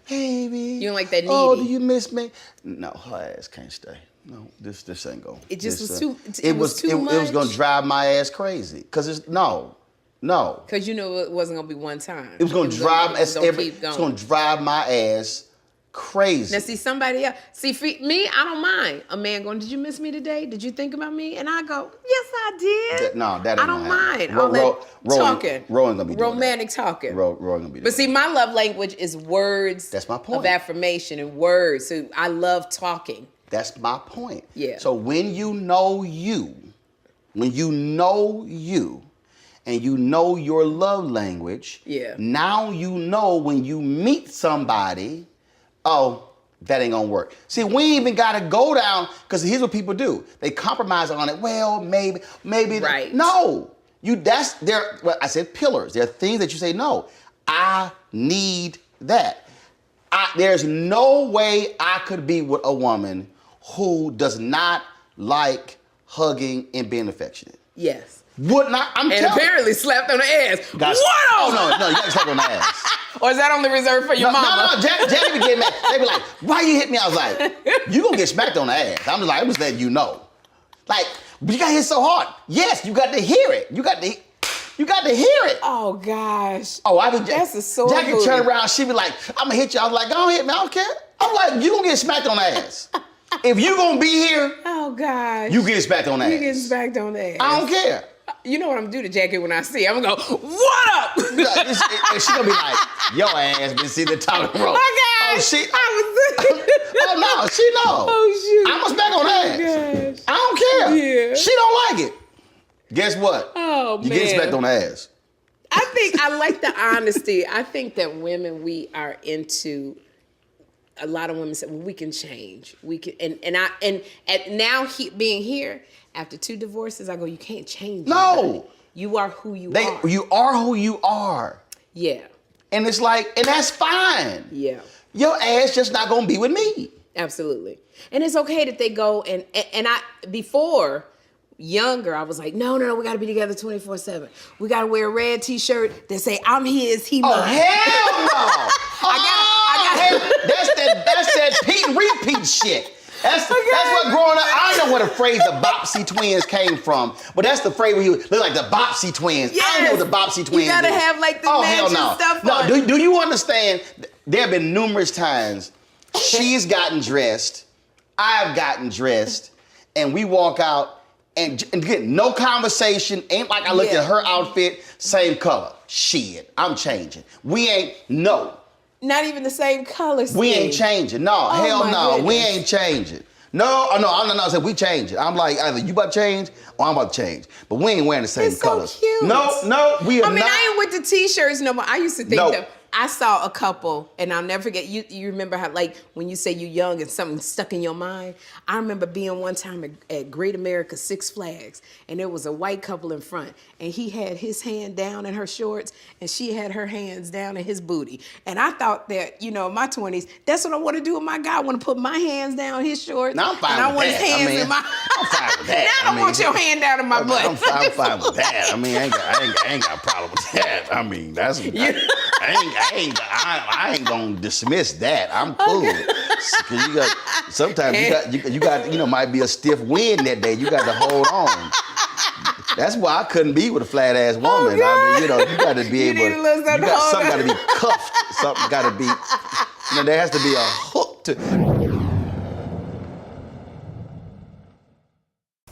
[SPEAKER 2] baby.
[SPEAKER 3] You don't like that needy.
[SPEAKER 2] Oh, do you miss me? No, her ass can't stay. No, this ain't gonna.
[SPEAKER 3] It just was too, it was too much.
[SPEAKER 2] It was gonna drive my ass crazy. Cause it's, no, No.
[SPEAKER 3] Because you knew it wasn't going to be one time.
[SPEAKER 2] It was going to drive. It's
[SPEAKER 3] keep going.
[SPEAKER 2] going to drive my ass crazy.
[SPEAKER 3] Now, see, somebody else. See, for me, I don't mind a man going, did you miss me today? Did you think about me? And I go, yes, I did.
[SPEAKER 2] That ain't
[SPEAKER 3] I don't mind. Talking.
[SPEAKER 2] Roland's gonna be doing
[SPEAKER 3] romantic talking.
[SPEAKER 2] Roland gonna be doing
[SPEAKER 3] But see, my love language is words.
[SPEAKER 2] That's my point.
[SPEAKER 3] Of affirmation and words. So I love talking.
[SPEAKER 2] That's my point.
[SPEAKER 3] Yeah.
[SPEAKER 2] So when you know you, and you know your love language, now you know when you meet somebody, oh, that ain't gonna work. See, we ain't even gotta go down, because here's what people do. They compromise on it. Well, maybe.
[SPEAKER 3] Right.
[SPEAKER 2] No. I said pillars. There are things that you say, no, I need that. There's no way I could be with a woman who does not like hugging and being affectionate.
[SPEAKER 3] Yes.
[SPEAKER 2] Would not. And
[SPEAKER 3] apparently slapped on the ass. What on?
[SPEAKER 2] Oh, no, you got to slap on the ass.
[SPEAKER 3] Or is that only reserved for your mama?
[SPEAKER 2] No, Jackie would get mad. They be like, why you hit me? I was like, you gonna get smacked on the ass. I'm just letting you know. Like, but you got hit so hard. Yes, you got to hear it. You got to hear it.
[SPEAKER 3] Oh, gosh.
[SPEAKER 2] Oh,
[SPEAKER 3] that's a sore
[SPEAKER 2] Jackie
[SPEAKER 3] booty.
[SPEAKER 2] turn around, she be like, I'm gonna hit you. I was like, don't hit me, I don't care. I'm like, you gonna get smacked on the ass. If you gonna be here,
[SPEAKER 3] oh, gosh,
[SPEAKER 2] you get smacked on the ass.
[SPEAKER 3] You getting smacked on the ass.
[SPEAKER 2] I don't care.
[SPEAKER 3] You know what I'm gonna do to Jackie when I see her? I'm gonna go, what up?
[SPEAKER 2] And she gonna be like, your ass been sitting at the top of the road.
[SPEAKER 3] Oh, gosh.
[SPEAKER 2] Oh, no, she know.
[SPEAKER 3] Oh, shoot.
[SPEAKER 2] I'm gonna smack on the ass.
[SPEAKER 3] Gosh.
[SPEAKER 2] I don't care.
[SPEAKER 3] Yeah.
[SPEAKER 2] She don't like it. Guess what?
[SPEAKER 3] Oh,
[SPEAKER 2] you
[SPEAKER 3] man.
[SPEAKER 2] get smacked on the ass.
[SPEAKER 3] I think I like the honesty. I think that women, we are into. A lot of women say, "Well, we can change. We can." And now being here after 2 divorces, I go, "You can't change."
[SPEAKER 2] No,
[SPEAKER 3] anybody. You are who you are.
[SPEAKER 2] You are who you are.
[SPEAKER 3] Yeah.
[SPEAKER 2] And it's like, and that's fine.
[SPEAKER 3] Yeah.
[SPEAKER 2] Your ass just not gonna be with me.
[SPEAKER 3] Absolutely. And it's okay that they go and I before. Younger, I was like, no, we gotta be together 24/7. We gotta wear a red t-shirt that say, I'm his, he mine.
[SPEAKER 2] Oh, hell no! I got that's that Pete and repeat shit. That's what growing up, I don't know where the phrase the Bopsy twins came from, but that's the phrase where you look like the Bopsy twins.
[SPEAKER 3] Yes.
[SPEAKER 2] I don't know what the Bopsy twins
[SPEAKER 3] You gotta
[SPEAKER 2] is.
[SPEAKER 3] have like the
[SPEAKER 2] hell no.
[SPEAKER 3] stuff
[SPEAKER 2] no,
[SPEAKER 3] on.
[SPEAKER 2] do you understand? There have been numerous times she's gotten dressed, I've gotten dressed, and we walk out and get no conversation. Ain't like I looked at her outfit, same color. Shit, I'm changing. We ain't, no.
[SPEAKER 3] Not even the same color scheme.
[SPEAKER 2] We ain't changing. No, hell no.
[SPEAKER 3] Goodness.
[SPEAKER 2] We ain't changing. No. I said we change it. I'm like, either you about to change or I'm about to change. But we ain't wearing the same colors.
[SPEAKER 3] So cute.
[SPEAKER 2] No, we are not.
[SPEAKER 3] I ain't with the t-shirts no more. I used to think that I saw a couple, and I'll never forget, you remember how, like, when you say you're young and something stuck in your mind? I remember being one time at Great America 6 Flags, and there was a white couple in front, and he had his hand down in her shorts, and she had her hands down in his booty. And I thought that, in my 20s, that's what I want to do with my guy. I want to put my hands down in his shorts.
[SPEAKER 2] Now I'm fine
[SPEAKER 3] and I
[SPEAKER 2] with
[SPEAKER 3] want
[SPEAKER 2] that.
[SPEAKER 3] his hands in my...
[SPEAKER 2] I'm fine with that.
[SPEAKER 3] Now I don't want your hand down in my butt.
[SPEAKER 2] I'm fine with that. I mean, I ain't got a problem with that. I mean, that's... I ain't gonna dismiss that. I'm cool. Cause sometimes you got might be a stiff wind that day. You got to hold on. That's why I couldn't be with a flat ass woman. I mean, you got to be able. Something got to be cuffed. Something got to be. There has to be a hook to.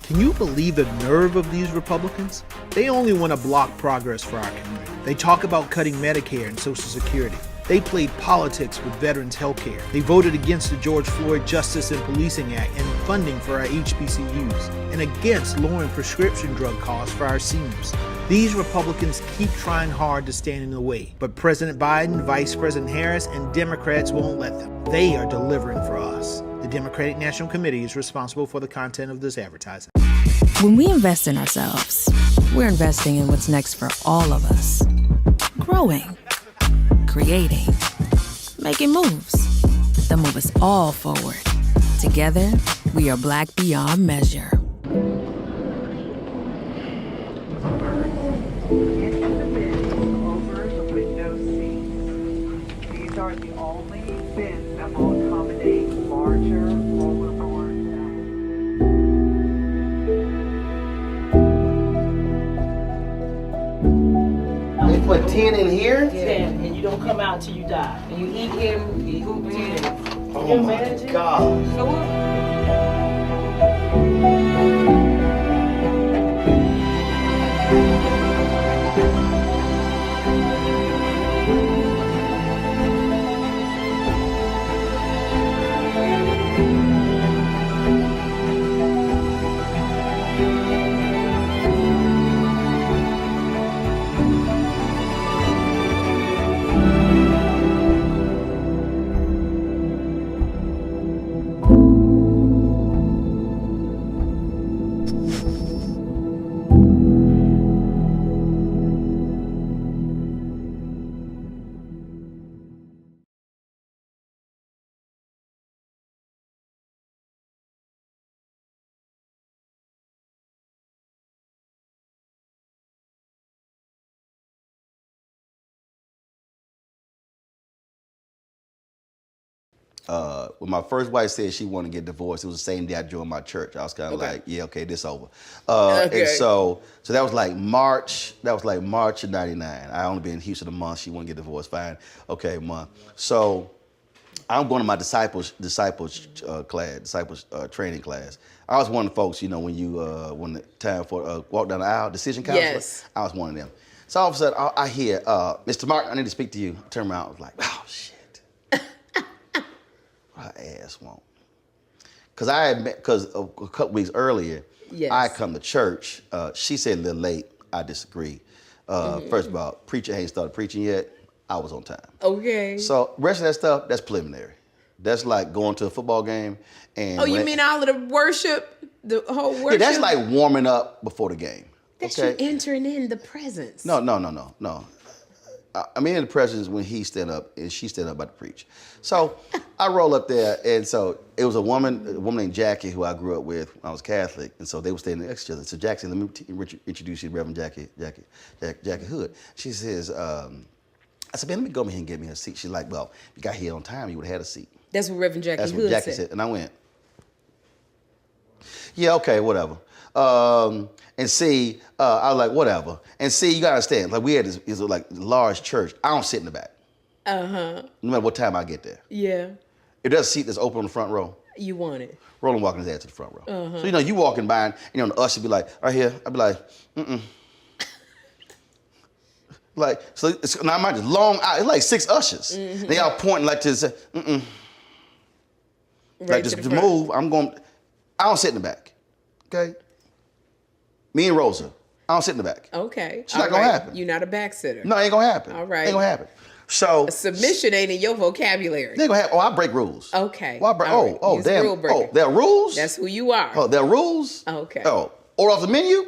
[SPEAKER 4] Can you believe the nerve of these Republicans? They only want to block progress for our community. They talk about cutting Medicare and Social Security. They played politics with veterans' health care. They voted against the George Floyd Justice and Policing Act and funding for our HBCUs, and against lowering prescription drug costs for our seniors. These Republicans keep trying hard to stand in the way, but President Biden, Vice President Harris, and Democrats won't let them. They are delivering for us. The Democratic National Committee is responsible for the content of this advertising.
[SPEAKER 1] When we invest in ourselves, we're investing in what's next for all of us. Growing, creating, making moves that move us all forward. Together, we are Black beyond measure.
[SPEAKER 8] Into the bin over the window seats. These are the only bins that will accommodate larger overboard.
[SPEAKER 9] here, and you don't come out till you die. And you eat him, you hoop him.
[SPEAKER 2] Oh my God.
[SPEAKER 9] So what?
[SPEAKER 2] When my first wife said she wanted to get divorced, it was the same day I joined my church. I was kind of like, yeah, okay, this over. And so that was like March. That was like March of '99. I only been in Houston a month. She wanted to get divorced. Fine, okay, a month. So I'm going to my disciples training class. I was one of the folks, you know, when the time for walk down the aisle, decision counselor.
[SPEAKER 3] Yes.
[SPEAKER 2] I was one of them. So all of a sudden, I hear, Mr. Martin, I need to speak to you. I turn around, I was like, oh shit. Her ass won't. Because a couple weeks earlier, I come to church. She said a little late. I disagree. First of all, preacher ain't started preaching yet. I was on time.
[SPEAKER 3] Okay.
[SPEAKER 2] So rest of that stuff, that's preliminary. That's like going to a football game. And
[SPEAKER 3] oh, you mean all of the worship, the whole worship?
[SPEAKER 2] Yeah, that's like warming up before the game.
[SPEAKER 3] That's you entering in the presence.
[SPEAKER 2] No. I'm in the presence when he stand up and she stand up about to preach. So I roll up there, and so it was a woman named Jackie who I grew up with when I was Catholic, and so they were standing next to each other. So Jackie, let me introduce you to Reverend Jackie Hood. She says, I said, man, let me go over here and get me a seat. She's like, well, if you got here on time, you would have had a seat.
[SPEAKER 3] That's what Reverend Jackie Hood
[SPEAKER 2] Jackie said. And I went, yeah, okay, whatever. And see, I was like, whatever. And see, you gotta understand, like we had this like large church. I don't sit in the back. No matter what time I get there.
[SPEAKER 3] Yeah.
[SPEAKER 2] If there's a seat that's open on the front row,
[SPEAKER 3] you want it.
[SPEAKER 2] Roland walking his ass to the front row. So you walking by, and the usher be like, right here. I'd be like, like, so it's now mind you, long out. It's like 6 ushers. They all pointing like to say,
[SPEAKER 3] Right
[SPEAKER 2] like just to move. I don't sit in the back. Okay. Me and Rosa, I don't sit in the back.
[SPEAKER 3] Okay.
[SPEAKER 2] It's not gonna happen.
[SPEAKER 3] You're not a backsitter.
[SPEAKER 2] No, it ain't gonna happen.
[SPEAKER 3] All right.
[SPEAKER 2] Ain't gonna happen. So
[SPEAKER 3] submission ain't in your vocabulary.
[SPEAKER 2] It ain't gonna happen. Oh, I break rules.
[SPEAKER 3] Okay.
[SPEAKER 2] Well, I break,
[SPEAKER 3] right.
[SPEAKER 2] Damn.
[SPEAKER 3] Rule breaker.
[SPEAKER 2] Oh, there are rules?
[SPEAKER 3] That's who you are.
[SPEAKER 2] Oh, there are rules?
[SPEAKER 3] Okay.
[SPEAKER 2] Oh, order off the menu?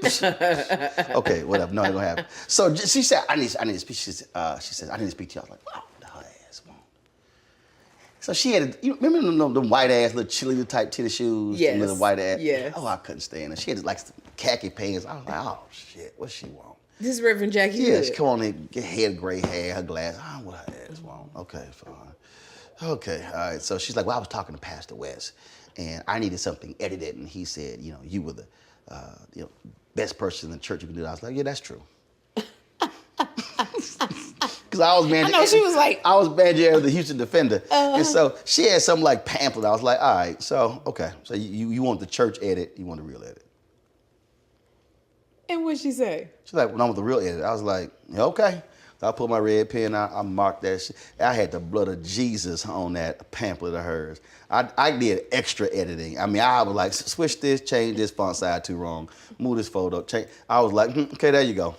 [SPEAKER 2] Okay, whatever. No, it ain't gonna happen. So she said, I need to speak. She said, I need to speak to you. I was like, oh, her ass won't. So she had, remember them white ass little cheerleader type tennis shoes?
[SPEAKER 3] Yes.
[SPEAKER 2] Little white ass.
[SPEAKER 3] Yes.
[SPEAKER 2] Oh, I couldn't stand her. She had like some khaki pants. I was like, oh shit, what she want?
[SPEAKER 3] This is Reverend Jackie Hood.
[SPEAKER 2] Yeah, she come on in, get head gray hair, her glass. I don't know what her ass want. Okay, fine. Okay, all right. So she's like, well, I was talking to Pastor West, and I needed something edited, and he said, you were the best person in the church you can do that. I was like, yeah, that's true. Because I was managing.
[SPEAKER 3] I know, she was like,
[SPEAKER 2] I was manager of the Houston Defender, and so she had some like pamphlet. I was like, all right, so okay, so you want the church edit, you want the real edit.
[SPEAKER 3] And what'd she say?
[SPEAKER 2] She's like, well, I want the real edit. I was like, yeah, okay. So I pulled my red pen out, I marked that shit. I had the blood of Jesus on that pamphlet of hers. I did extra editing. I mean, I was like, switch this, change this font size too wrong, move this photo, change. I was like, okay, there you go.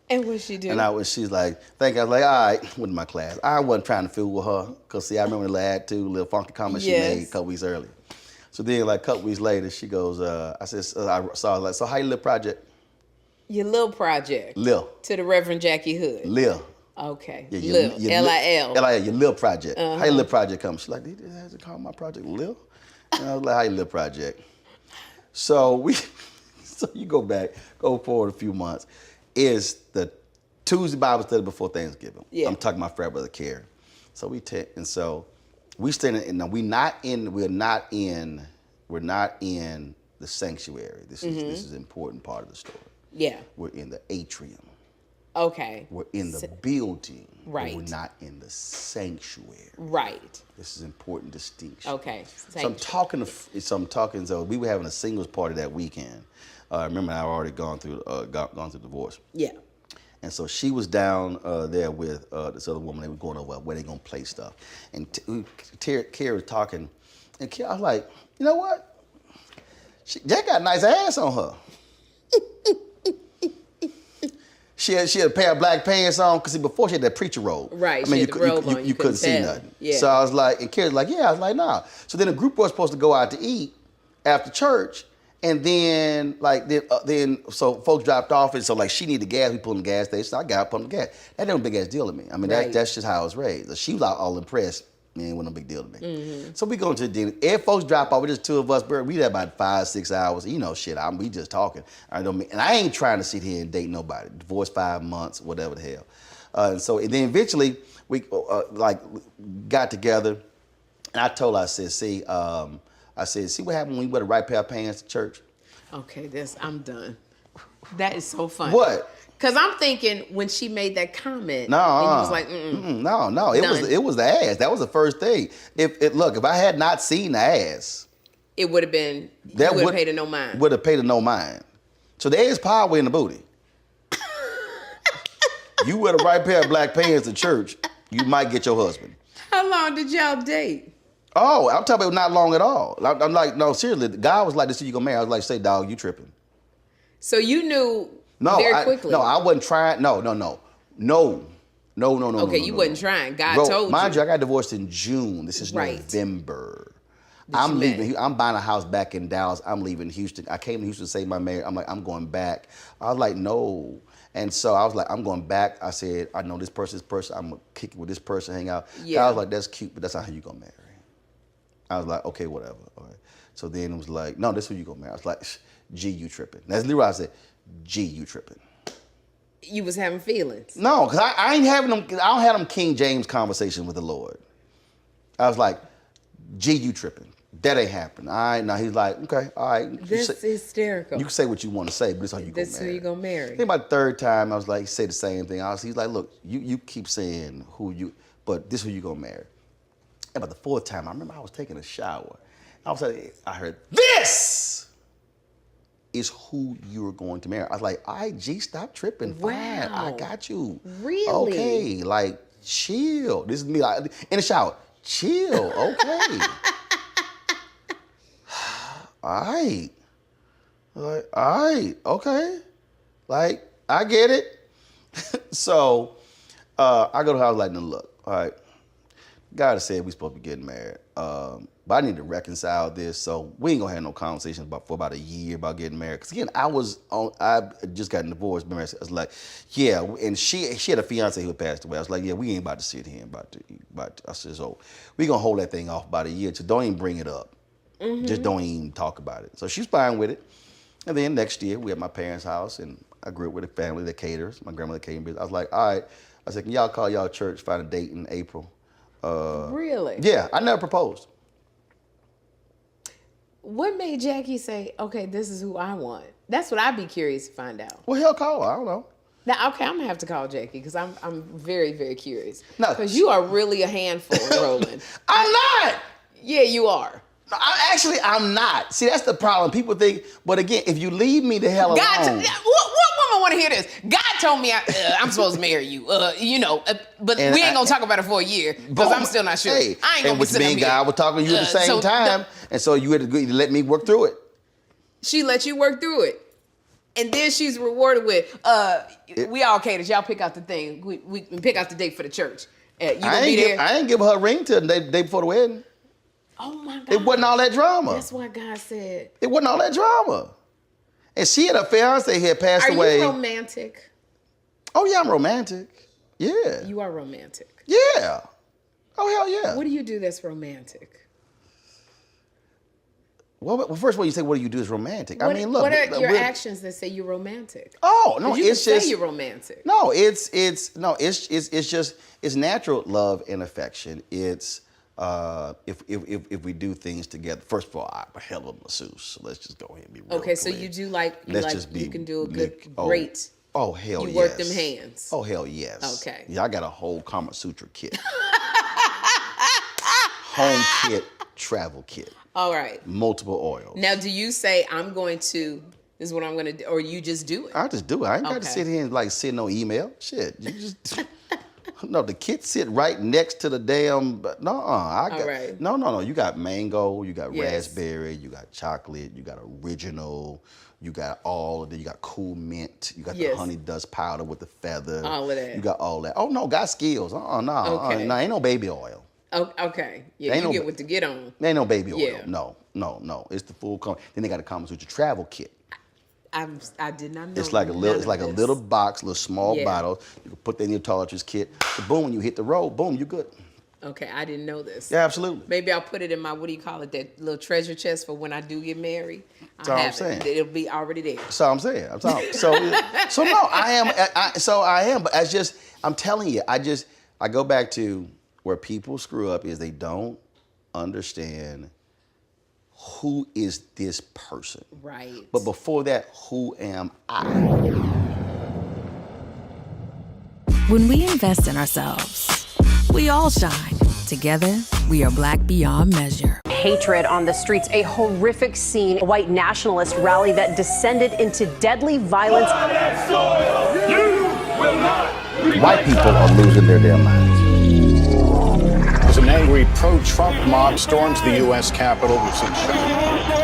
[SPEAKER 3] And what'd she do?
[SPEAKER 2] And she's like, thank you. I was like, all right, went to my class. I wasn't trying to fool with her, because see, I remember the lad too, little funky comment she made a couple weeks earlier. So then like a couple weeks later, she goes, I saw like, so how you live project?
[SPEAKER 3] Your Lil project.
[SPEAKER 2] Lil.
[SPEAKER 3] To the Reverend Jackie Hood.
[SPEAKER 2] Lil.
[SPEAKER 3] Okay.
[SPEAKER 2] Yeah,
[SPEAKER 3] Lil. L-I-L.
[SPEAKER 2] L-I-L, your Lil project. How your Lil project come? She's like, did you have to call my project Lil? And I was like, how your Lil project? So you go forward a few months. Is the Tuesday Bible study before Thanksgiving.
[SPEAKER 3] Yeah.
[SPEAKER 2] I'm talking about Fred Brother Care. So we stand in, we're not in the sanctuary. This is an important part of the story.
[SPEAKER 3] Yeah.
[SPEAKER 2] We're in the atrium.
[SPEAKER 3] Okay.
[SPEAKER 2] We're in the building.
[SPEAKER 3] Right.
[SPEAKER 2] But we're not in the sanctuary.
[SPEAKER 3] Right.
[SPEAKER 2] This is an important distinction.
[SPEAKER 3] Okay.
[SPEAKER 2] So I'm talking. So we were having a singles party that weekend. Remember, I've already gone through divorce.
[SPEAKER 3] Yeah.
[SPEAKER 2] And so she was down there with this other woman. They were going over where they gonna play stuff. And Carrie was talking, and I was like, you know what? That got a nice ass on her. She had a pair of black pants on because before she had that preacher robe.
[SPEAKER 3] Right.
[SPEAKER 2] I mean,
[SPEAKER 3] you
[SPEAKER 2] couldn't see nothing.
[SPEAKER 3] Yeah.
[SPEAKER 2] So I was like, and Carrie's like, yeah. I was like, nah. So then the group was supposed to go out to eat after church, and then so folks dropped off, and so like she needed gas. We pulled in the gas station. So I got up, pulled in the gas. That wasn't a big ass deal to me. I mean, that's just how I was raised. So she was all impressed. Man, it wasn't a big deal to me. Mm-hmm. So we go to the dinner. If folks drop off, with just two of us, we had about 5-6 hours. You know, shit. We just talking. And I ain't trying to sit here and date nobody. Divorced 5 months, whatever the hell. And then eventually we got together, and I told her, I said, see what happened when you wear the right pair of pants to church?
[SPEAKER 3] Okay, I'm done. That is so funny.
[SPEAKER 2] What?
[SPEAKER 3] Because I'm thinking when she made that comment,
[SPEAKER 2] no,
[SPEAKER 3] and he was like,
[SPEAKER 2] no, it was the ass. That was the first thing. If I had not seen the ass,
[SPEAKER 3] it would have been, you would have paid her no mind.
[SPEAKER 2] Would have paid her no mind. So there is power in the booty. You wear the right pair of black pants to church, you might get your husband.
[SPEAKER 3] How long did y'all date?
[SPEAKER 2] Oh, I'm talking about not long at all. I'm like, no, seriously. The guy was like, this is you gonna marry. I was like, say, dog, you tripping.
[SPEAKER 3] So you knew very quickly.
[SPEAKER 2] I wasn't trying. No.
[SPEAKER 3] Okay, you wasn't trying. God told you.
[SPEAKER 2] Mind you, I got divorced in June. This is November. I'm leaving. I'm buying a house back in Dallas. I'm leaving Houston. I came to Houston to save my marriage. I'm like, I'm going back. I was like, no. And so I was like, I'm going back. I said, I know this person. I'm going to kick it with this person, hang out. Yeah. I was like, that's cute, but that's not how you going to marry. I was like, okay, whatever. All right. So then it was like, no, this is who you going to marry. I was like, G, you tripping. That's literally what I said, G, you tripping.
[SPEAKER 3] You was having feelings.
[SPEAKER 2] No, because I ain't having them, I don't have them King James conversation with the Lord. I was like, G, you tripping. That ain't happening. All right, now he's like, okay, all right.
[SPEAKER 3] This is hysterical.
[SPEAKER 2] You can say what you want to say, but this is how you
[SPEAKER 3] This is who you gonna marry.
[SPEAKER 2] I think about the third time, I was like, say the same thing. He's like, look, you keep saying but this is who you gonna marry. And about the fourth time, I remember I was taking a shower. I heard, this is who you're going to marry. I was like, all right, G, stop tripping.
[SPEAKER 3] Wow.
[SPEAKER 2] Fine, I got you.
[SPEAKER 3] Really?
[SPEAKER 2] Okay, like, chill. This is me like, in the shower. Chill, okay. All right. Like, all right, okay. Like, I get it. So, I go to her, I was like, no, look, all right. God has said we're supposed to be getting married. But I need to reconcile this. So we ain't gonna have no conversations for about a year about getting married. Because again, I just got divorced. Remember, I was like, yeah, and she had a fiance who passed away. I was like, yeah, we ain't about to sit here I said, so we gonna hold that thing off about a year. So don't even bring it up. Mm-hmm. Just don't even talk about it. So she's fine with it. And then next year, we at my parents' house, and I grew up with a family that caters. My grandmother catering business. I was like, all right. I said, can y'all call y'all church, find a date in April?
[SPEAKER 3] Really?
[SPEAKER 2] Yeah, I never proposed.
[SPEAKER 3] What made Jackie say, okay, this is who I want? That's what I'd be curious to find out.
[SPEAKER 2] Well, he'll call her. I don't know.
[SPEAKER 3] Now, okay, I'm gonna have to call Jackie because I'm very, very curious. No, because you are really a handful, Roland.
[SPEAKER 2] I'm not.
[SPEAKER 3] Yeah, you are.
[SPEAKER 2] No, I'm not. See, that's the problem. People think, but again, if you leave me the hell alone.
[SPEAKER 3] What woman want to hear this? God told me I'm supposed to marry you. But we ain't gonna talk about it for a year because I'm still not sure.
[SPEAKER 2] Hey,
[SPEAKER 3] I ain't gonna be sitting here.
[SPEAKER 2] God was talking to you at the same time, and so you had to let me work through it.
[SPEAKER 3] She let you work through it. And then she's rewarded with, we all catered. Y'all pick out the thing. We pick out the date for the church. You gonna be there?
[SPEAKER 2] I ain't give her a ring till the day before the wedding.
[SPEAKER 3] Oh my God.
[SPEAKER 2] It wasn't all that drama.
[SPEAKER 3] That's why God said.
[SPEAKER 2] It wasn't all that drama. And she had a fiance who had passed away.
[SPEAKER 3] Are you romantic?
[SPEAKER 2] Oh yeah, I'm romantic. Yeah.
[SPEAKER 3] You are romantic.
[SPEAKER 2] Yeah. Oh hell yeah.
[SPEAKER 3] What do you do that's romantic?
[SPEAKER 2] Well, first of all, you say, what do you do is romantic?
[SPEAKER 3] What are your actions that say you're romantic?
[SPEAKER 2] Oh no,
[SPEAKER 3] it's just say you're romantic.
[SPEAKER 2] No, it's natural love and affection. It's if we do things together. First of all, I'm a hell of a masseuse. So let's just go ahead and be real
[SPEAKER 3] Okay,
[SPEAKER 2] clear.
[SPEAKER 3] so you do you can do a great
[SPEAKER 2] Oh, hell yes.
[SPEAKER 3] You work them hands.
[SPEAKER 2] Oh, hell yes.
[SPEAKER 3] Okay.
[SPEAKER 2] Yeah, I got a whole Kama Sutra kit. Home kit, travel kit.
[SPEAKER 3] All right.
[SPEAKER 2] Multiple oils.
[SPEAKER 3] Now, do you say, this is what I'm going to do, or you just do it?
[SPEAKER 2] I just do it. I ain't got to sit here and like send no email. Shit. You just... No, the kit sit right next to the damn. No. You got mango, you got raspberry, you got chocolate, you got original, you got all of it. You got cool mint, you got the honey dust powder with the feather.
[SPEAKER 3] All of that.
[SPEAKER 2] You got all that. Oh no, got skills. No, ain't no baby oil.
[SPEAKER 3] Oh, okay. Yeah, you get what to get on.
[SPEAKER 2] Ain't no baby oil.
[SPEAKER 3] Yeah.
[SPEAKER 2] No. It's the full. Then they got a Kama Sutra travel kit.
[SPEAKER 3] I did not know.
[SPEAKER 2] It's like a little box, little small bottle. You can put that in your toiletries kit. So boom, when you hit the road, boom, you're good.
[SPEAKER 3] Okay, I didn't know this.
[SPEAKER 2] Yeah, absolutely.
[SPEAKER 3] Maybe I'll put it in my, that little treasure chest for when I do get married.
[SPEAKER 2] That's all I'm saying.
[SPEAKER 3] It'll be already there.
[SPEAKER 2] That's all I'm saying. So no, I am. But I'm telling you, I go back to where people screw up is they don't understand who is this person?
[SPEAKER 3] Right.
[SPEAKER 2] But before that, who am I?
[SPEAKER 1] When we invest in ourselves, we all shine. Together, we are Black beyond measure.
[SPEAKER 10] Hatred on the streets, a horrific scene, a white nationalist rally that descended into deadly violence.
[SPEAKER 2] White people are losing their damn minds.
[SPEAKER 11] As an angry pro-Trump mob storms the U.S. Capitol,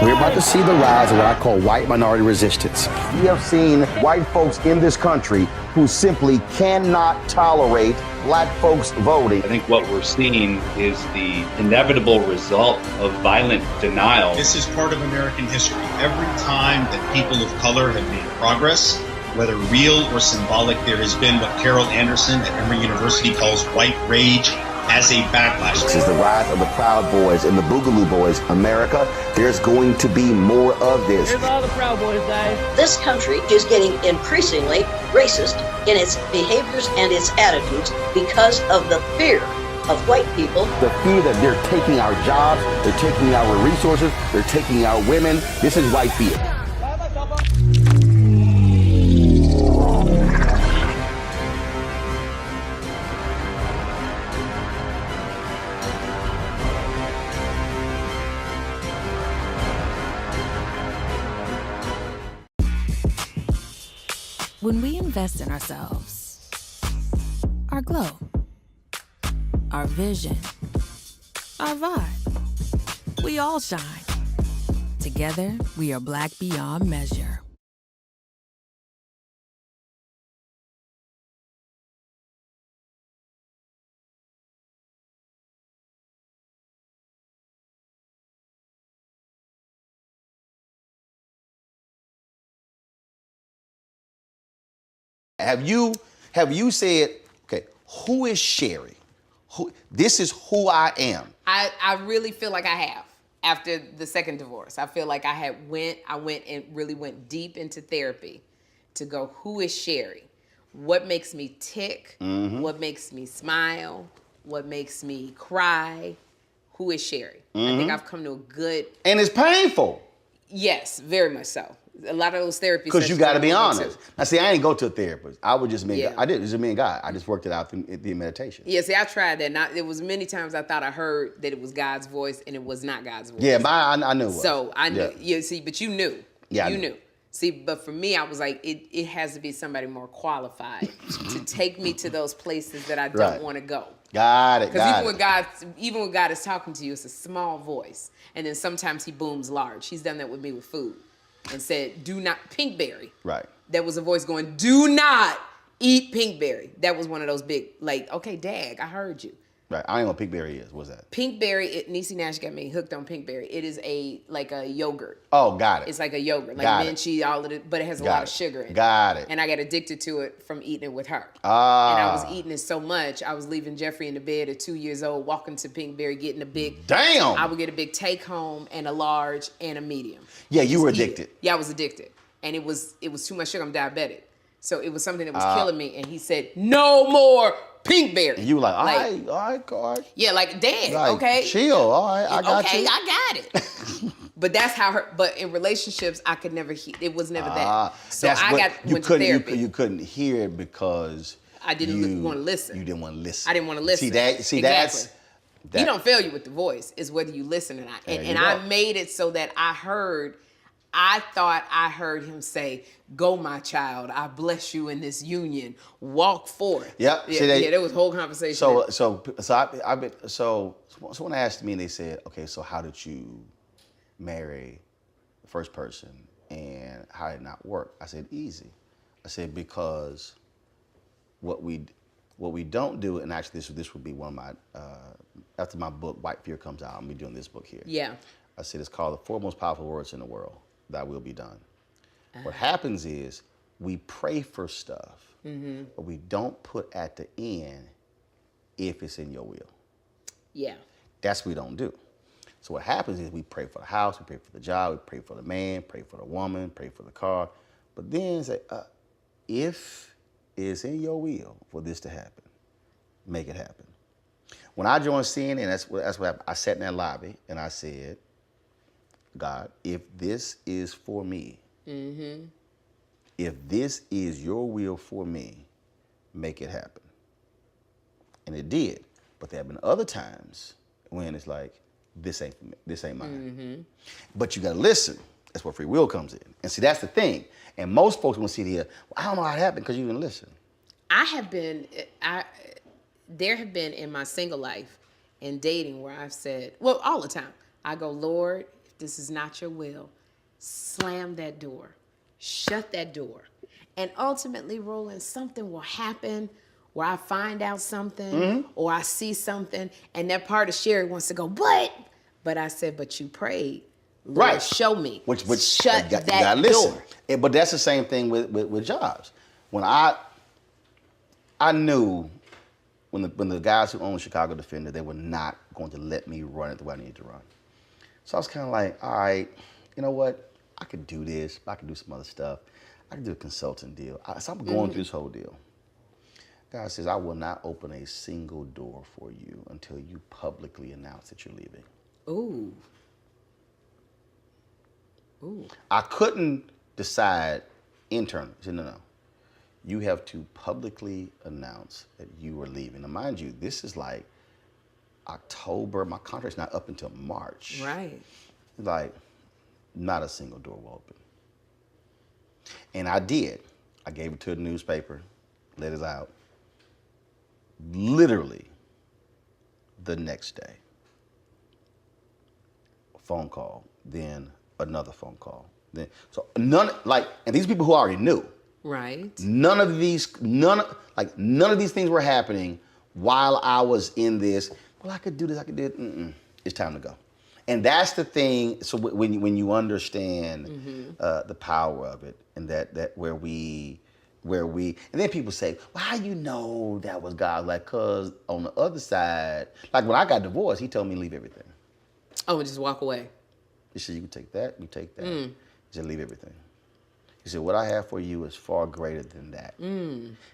[SPEAKER 2] we're about to see the rise of what I call white minority resistance. We have seen white folks in this country who simply cannot tolerate black folks voting.
[SPEAKER 12] I think what we're seeing is the inevitable result of violent denial.
[SPEAKER 13] This is part of American history. Every time that people of color have made progress, whether real or symbolic, there has been what Carol Anderson at Emory University calls white rage as a backlash.
[SPEAKER 2] This is the rise of the Proud Boys and the Boogaloo Boys. America, there's going to be more of this.
[SPEAKER 9] Here's all the Proud Boys, guys.
[SPEAKER 14] This country is getting increasingly racist in its behaviors and its attitudes because of the fear of white people.
[SPEAKER 2] The fear that they're taking our jobs, they're taking our resources, they're taking our women. This is white fear.
[SPEAKER 1] When we invest in ourselves, our glow, our vision, our vibe, we all shine. Together, we are Black beyond measure.
[SPEAKER 2] Have you said, okay, who is Sherri? This is who I am.
[SPEAKER 3] I really feel like I have. After the second divorce, I feel like I went and really went deep into therapy to go, who is Sherri? What makes me tick? Mm-hmm. What makes me smile? What makes me cry? Who is Sherri? Mm-hmm. I think I've come to a good...
[SPEAKER 2] And it's painful.
[SPEAKER 3] Yes, very much so. A lot of those therapy
[SPEAKER 2] because you got to be honest. Now, see, I didn't go to a therapist. I would just mean, I did. It was just me and God. I just worked it out through meditation.
[SPEAKER 3] Yeah, see, I tried that. It was many times I thought I heard that it was God's voice, and it was not God's voice.
[SPEAKER 2] Yeah, I knew it was.
[SPEAKER 3] So I knew. Yeah, see, but you knew.
[SPEAKER 2] Yeah,
[SPEAKER 3] you knew. See, but for me, I was like, it has to be somebody more qualified to take me to those places that I don't want to go.
[SPEAKER 2] Got it.
[SPEAKER 3] Because even when God is talking to you, it's a small voice, and then sometimes He booms large. He's done that with me with food. And said, do not, pinkberry.
[SPEAKER 2] Right.
[SPEAKER 3] There was a voice going, do not eat pinkberry. That was one of those big, like, okay, Dag, I heard you.
[SPEAKER 2] Right. I ain't know what pinkberry is. What's that?
[SPEAKER 3] Pinkberry, Niecy Nash got me hooked on pinkberry. It is like a yogurt.
[SPEAKER 2] Oh, got it.
[SPEAKER 3] It's like a yogurt, like minty, all of it, but it has a lot of sugar in it.
[SPEAKER 2] Got it.
[SPEAKER 3] And I got addicted to it from eating it with her.
[SPEAKER 2] Ah.
[SPEAKER 3] And I was eating it so much, I was leaving Jeffrey in the bed at 2 years old, walking to pinkberry, getting a big.
[SPEAKER 2] Damn.
[SPEAKER 3] I would get a big take home and a large and a medium.
[SPEAKER 2] Yeah, you were addicted.
[SPEAKER 3] Yeah, I was addicted. And it was too much sugar. I'm diabetic. So it was something that was killing me. And he said, no more pinkberry.
[SPEAKER 2] And you were like, all right, God.
[SPEAKER 3] Yeah, like, Dad,
[SPEAKER 2] like,
[SPEAKER 3] okay.
[SPEAKER 2] Chill, all right, I got you.
[SPEAKER 3] Okay, I got it. But that's how but in relationships, I could never hear, it was never that. So went to therapy.
[SPEAKER 2] You couldn't hear it because
[SPEAKER 3] I didn't want to listen.
[SPEAKER 2] You didn't want to listen.
[SPEAKER 3] I didn't want to listen.
[SPEAKER 2] See, that's...
[SPEAKER 3] He don't fail you with the voice. It's whether you listen or not. And I made it so that I thought I heard him say, "Go, my child. I bless you in this union. Walk forth."
[SPEAKER 2] Yep.
[SPEAKER 3] Yeah, there was a whole conversation.
[SPEAKER 2] So someone asked me and they said, "Okay, so how did you marry the first person and how did it not work?" I said, "Easy." I said, because what we don't do, and actually this would be one of my after my book White Fear comes out, I'm gonna be doing this book here.
[SPEAKER 3] Yeah.
[SPEAKER 2] I said it's called The Four Most Powerful Words in the World, Thy Will Be Done. What happens is we pray for stuff, but we don't put at the end, if it's in your will.
[SPEAKER 3] Yeah.
[SPEAKER 2] That's what we don't do. So what happens is we pray for the house, we pray for the job, we pray for the man, pray for the woman, pray for the car, but then say, if it's in your will for this to happen, make it happen. When I joined CNN, that's what happened. I sat in that lobby and I said, God, if this is for me, if this is your will for me, make it happen. And it did. But there have been other times when it's like, this ain't for me, this ain't mine. But you gotta listen. That's where free will comes in. And see, that's the thing. And most folks want to sit here, well, I don't know how it happened because you didn't listen.
[SPEAKER 3] There have been in my single life and dating where I've said, well, all the time, I go, Lord, if this is not your will, slam that door, shut that door. And ultimately, Roland, something will happen where I find out something or I see something, and that part of Sherri wants to go, but I said, but you prayed. Lord,
[SPEAKER 2] right.
[SPEAKER 3] Show me.
[SPEAKER 2] Which
[SPEAKER 3] shut
[SPEAKER 2] you
[SPEAKER 3] that
[SPEAKER 2] listen.
[SPEAKER 3] door.
[SPEAKER 2] But that's the same thing with jobs. When I knew when the guys who owned Chicago Defender, they were not going to let me run it the way I needed to run. So I was kind of like, all right, you know what? I could do this. I could do some other stuff. I could do a consulting deal. So I'm going through this whole deal. God says, I will not open a single door for you until you publicly announce that you're leaving.
[SPEAKER 3] Ooh.
[SPEAKER 2] I couldn't decide internally. I said, no. You have to publicly announce that you are leaving. Now, mind you, this is like October. My contract's not up until March.
[SPEAKER 3] Right.
[SPEAKER 2] Like, not a single door will open. And I did. I gave it to the newspaper, let it out. Literally the next day. A phone call, then another phone call. Then and these people who already knew.
[SPEAKER 3] Right.
[SPEAKER 2] None of these things were happening while I was in this. Well, I could do this, I could do it. It's time to go. And that's the thing. So when you understand the power of it, and that where we, and then people say, well, how you know that was God? Like, cause on the other side, like when I got divorced, he told me to leave everything.
[SPEAKER 3] Oh, and just walk away.
[SPEAKER 2] He said, you can take that, you take that. He said, leave everything. He said, what I have for you is far greater than that.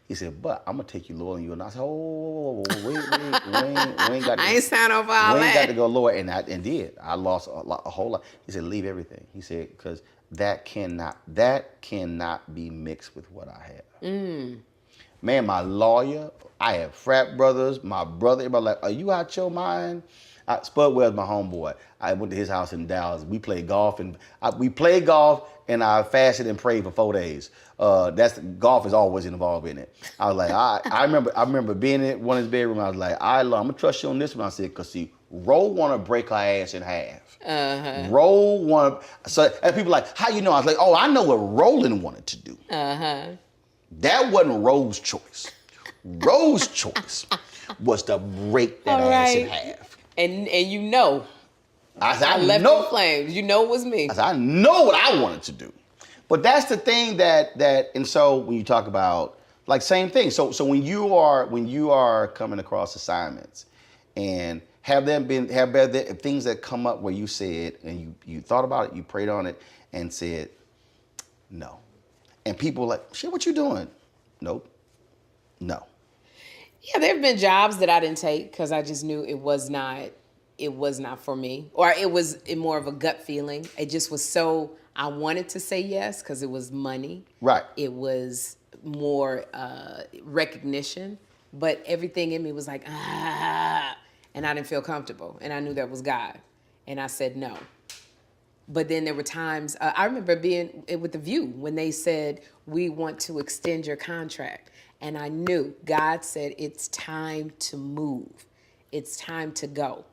[SPEAKER 2] He said, but I'm going to take you lower than you. And I said, oh, wait, we ain't got to.
[SPEAKER 3] I ain't signed over all that.
[SPEAKER 2] We ain't got to go lower. And I did. I lost a whole lot. He said, leave everything. He said, because that cannot be mixed with what I have. Man, my lawyer, I have frat brothers, my brother, everybody like, are you out your mind? Spud Wells, my homeboy. I went to his house in Dallas. We played golf, and I fasted and prayed for 4 days. Golf is always involved in it. I was like, I remember being in one of his bedroom. I was like, I'm gonna trust you on this one. I said, because see, Ro wanna break her ass in half. Ro wanna. So and people like, how you know? I was like, oh, I know what Roland wanted to do. That wasn't Ro's choice. Ro's choice was to break that ass in half.
[SPEAKER 3] And you know.
[SPEAKER 2] I
[SPEAKER 3] left the flames. You know it was me.
[SPEAKER 2] I know what I wanted to do. But that's the thing that and so when you talk about like same thing. So when you are coming across assignments and have there things that come up where you said and you thought about it, you prayed on it and said no. And people like, shit, what you doing? Nope. No.
[SPEAKER 3] Yeah, there have been jobs that I didn't take because I just knew it was not it was not for me, or it was more of a gut feeling. It just was so, I wanted to say yes because it was money.
[SPEAKER 2] Right.
[SPEAKER 3] It was more recognition, but everything in me was like, and I didn't feel comfortable. And I knew that was God. And I said no. But then there were times, I remember being with The View when they said, we want to extend your contract. And I knew God said, it's time to move. It's time to go.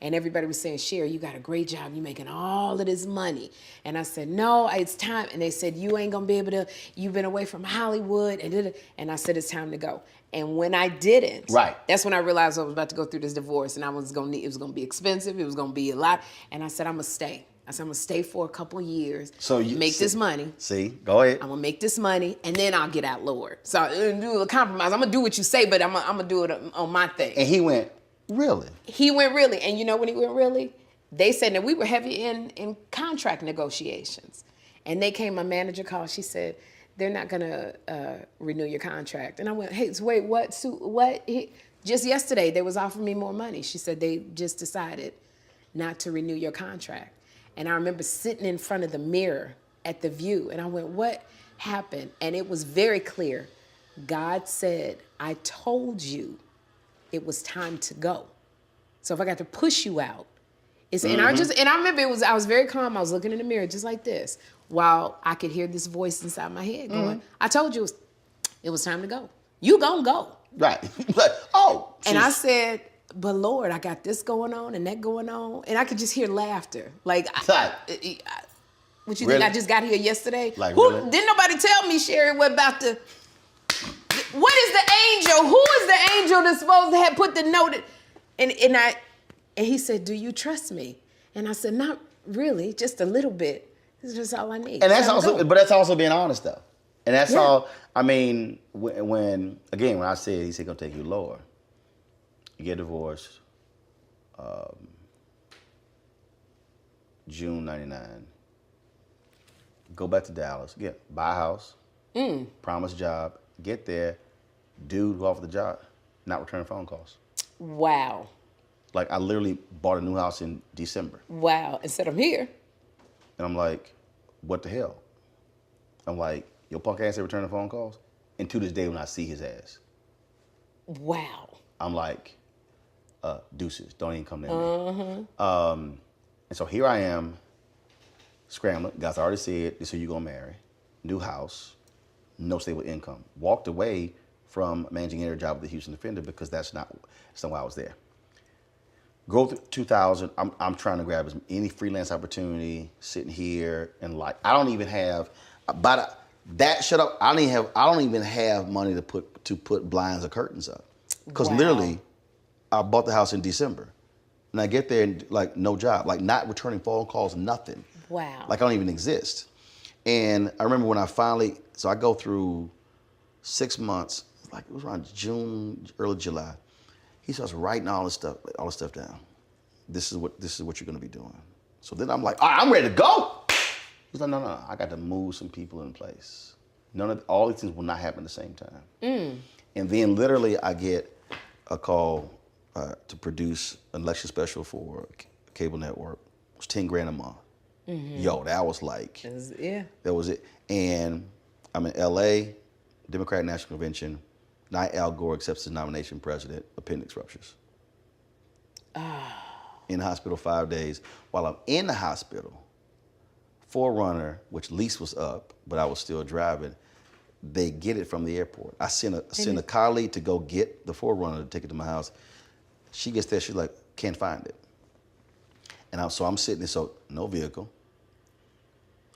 [SPEAKER 3] And everybody was saying, Sherri, you got a great job. You're making all of this money. And I said, no, it's time. And they said, you ain't going to be able to, you've been away from Hollywood. And I said, it's time to go. And when I didn't, that's when I realized I was about to go through this divorce and it was going to be expensive. It was going to be a lot. And I said, I'm going to stay. I said, I'm going to stay for a couple of years,
[SPEAKER 2] so you
[SPEAKER 3] make this money.
[SPEAKER 2] See, go ahead.
[SPEAKER 3] I'm going to make this money, and then I'll get out, Lord. So do a compromise. I'm going to do what you say, but I'm going to do it on my thing.
[SPEAKER 2] And he went, really?
[SPEAKER 3] He went really. And you know when he went really? They said that we were heavy in contract negotiations. And they came, my manager called, she said, they're not going to renew your contract. And I went, hey, so wait, what? Just yesterday, they was offering me more money. She said, they just decided not to renew your contract. And I remember sitting in front of the mirror at The View, and I went, what happened? And it was very clear. God said, I told you it was time to go. So if I got to push you out, and I remember I was very calm. I was looking in the mirror just like this, while I could hear this voice inside my head going, I told you it was time to go. You gonna go.
[SPEAKER 2] Right. Like, oh.
[SPEAKER 3] And I said, but Lord, I got this going on and that going on. And I could just hear laughter. Like, what you think, I just got here yesterday?
[SPEAKER 2] Like, really?
[SPEAKER 3] Didn't nobody tell me, Sherri, what is the angel? Who is the angel that's supposed to have put the note? And he said, do you trust me? And I said, not really, just a little bit. This is just all I need.
[SPEAKER 2] And that's also being honest though. And that's all, I mean, when I said, he said, gonna take you lower. You get divorced, June 99. Go back to Dallas, buy a house, promise job, get there, dude who offered the job, not returning phone calls.
[SPEAKER 3] Wow.
[SPEAKER 2] Like I literally bought a new house in December.
[SPEAKER 3] Wow, and said I'm here.
[SPEAKER 2] And I'm like, what the hell? I'm like, your punk ass ain't returning phone calls? And to this day when I see his ass.
[SPEAKER 3] Wow.
[SPEAKER 2] I'm like, deuces, don't even come near me. And so here I am, scrambling. God's already said, this is who you're gonna marry. New house, no stable income. Walked away from managing editor job with the Houston Defender because that's not why I was there. Growth 2000, I'm trying to grab any freelance opportunity, sitting here, and like, I don't even have, I don't even have money to put blinds or curtains up. Because literally, I bought the house in December. And I get there and like no job, like not returning phone calls, nothing.
[SPEAKER 3] Wow.
[SPEAKER 2] Like I don't even exist. And I remember when so I go through 6 months, like it was around June, early July. He starts writing all this stuff down. This is what you're gonna be doing. So then I'm like, all right, I'm ready to go. He's like, no, I got to move some people in place. All these things will not happen at the same time. And then literally I get a call to produce an election special for a cable network. It was $10,000 a month. Yo, that was like, that was it. And I'm in LA, Democratic National Convention. Night Al Gore accepts his nomination president, appendix ruptures. In the hospital 5 days. While I'm in the hospital, Forerunner, which lease was up, but I was still driving, they get it from the airport. I sent a colleague to go get the Forerunner to take it to my house. She gets there, she's like, can't find it. And I'm sitting there, so no vehicle,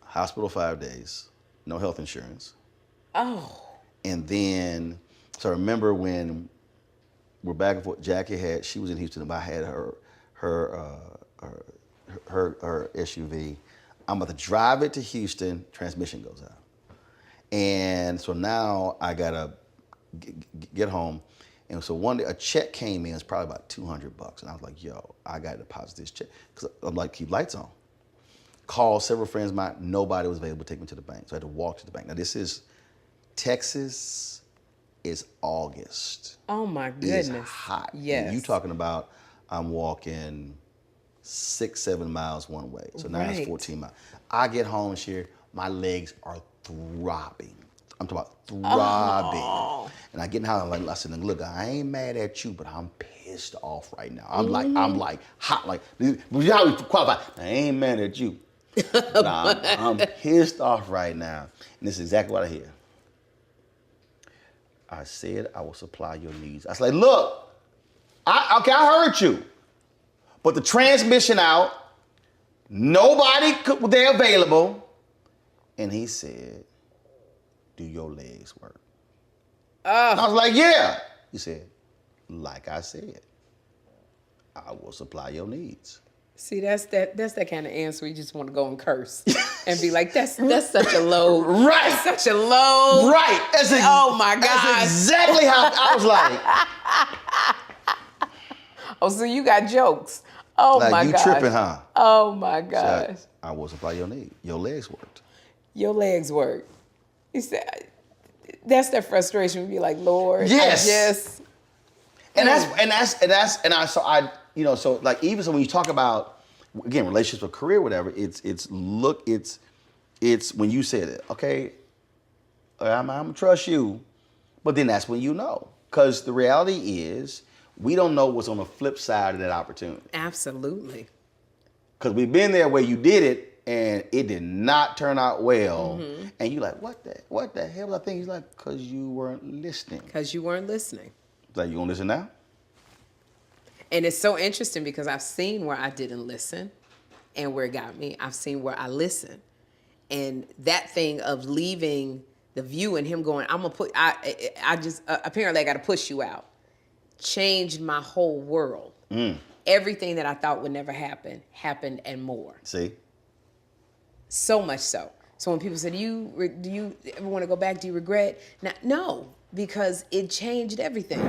[SPEAKER 2] hospital 5 days, no health insurance. Oh. And then, so I remember when we're back and forth, she was in Houston, but I had her SUV. I'm about to drive it to Houston, transmission goes out. And so now I gotta get home. And so one day a check came in, it's probably about $200. And I was like, yo, I gotta deposit this check. Cause I'm like, keep lights on. Called several friends of mine, nobody was available to take me to the bank. So I had to walk to the bank. Now this is Texas, it's August.
[SPEAKER 3] Oh my goodness.
[SPEAKER 2] It's hot.
[SPEAKER 3] Yes.
[SPEAKER 2] And you talking about, I'm walking 6-7 miles one way. So now it's 14 miles. I get home, Sherri, my legs are throbbing. I'm talking about throbbing. Oh. And I get in the house, I said, look, I ain't mad at you, but I'm pissed off right now. I'm like hot, like, you know how we qualify. I ain't mad at you. I'm pissed off right now. And this is exactly what I hear. I said I will supply your needs. I was like, look, I heard you. But the transmission out, nobody was there available. And he said, do your legs work? And I was like, yeah. He said, like I said, I will supply your needs.
[SPEAKER 3] See, that's that kind of answer you just want to go and curse and be like, that's such a low,
[SPEAKER 2] right?
[SPEAKER 3] That's such a low,
[SPEAKER 2] right?
[SPEAKER 3] Oh my God!
[SPEAKER 2] That's exactly how I was like.
[SPEAKER 3] Oh, so you got jokes? Oh
[SPEAKER 2] like,
[SPEAKER 3] my God!
[SPEAKER 2] You tripping, huh?
[SPEAKER 3] Oh my gosh!
[SPEAKER 2] So I will supply your need. Your legs worked.
[SPEAKER 3] Your legs worked. He said, that's that frustration. Be like, Lord,
[SPEAKER 2] yes.
[SPEAKER 3] I just.
[SPEAKER 2] So like even so when you talk about again relationships or career, whatever, it's when you said it, okay, I'm gonna trust you, but then that's when you know, because the reality is we don't know what's on the flip side of that opportunity.
[SPEAKER 3] Absolutely.
[SPEAKER 2] Because we've been there where you did it and it did not turn out well, and you're like, what the hell was I thinking? He's like, because you weren't listening.
[SPEAKER 3] Because you weren't listening.
[SPEAKER 2] Like, you gonna listen now?
[SPEAKER 3] And it's so interesting because I've seen where I didn't listen and where it got me. I've seen where I listened. And that thing of leaving the view and him going, apparently I got to push you out, changed my whole world. Everything that I thought would never happen, happened and more.
[SPEAKER 2] See?
[SPEAKER 3] So much so. So when people say, do you ever want to go back? Do you regret? No, because it changed everything.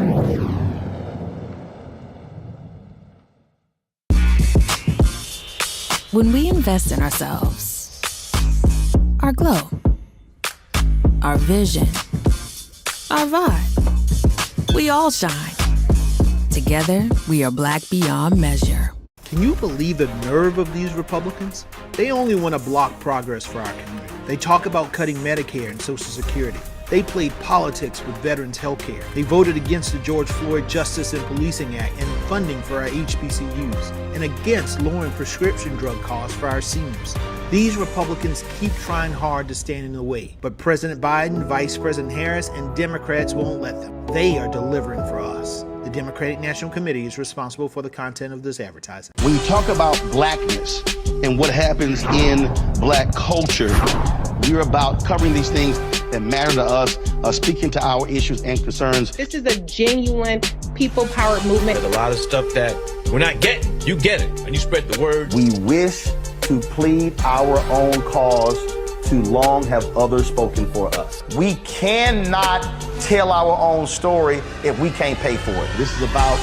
[SPEAKER 1] When we invest in ourselves, our glow, our vision, our vibe, we all shine. Together, we are Black beyond measure.
[SPEAKER 4] Can you believe the nerve of these Republicans? They only want to block progress for our community. They talk about cutting Medicare and Social Security. They played politics with veterans' health care. They voted against the George Floyd Justice and Policing Act and funding for our HBCUs, and against lowering prescription drug costs for our seniors. These Republicans keep trying hard to stand in the way, but President Biden, Vice President Harris, and Democrats won't let them. They are delivering for us. The Democratic National Committee is responsible for the content of this advertising.
[SPEAKER 2] When you talk about blackness and what happens in black culture, we're about covering these things that matter to us, speaking to our issues and concerns.
[SPEAKER 5] This is a genuine people-powered movement.
[SPEAKER 6] There's a lot of stuff that we're not getting. You get it, and you spread the word.
[SPEAKER 2] We wish to plead our own cause. Too long have others spoken for us. We cannot tell our own story if we can't pay for it. This is about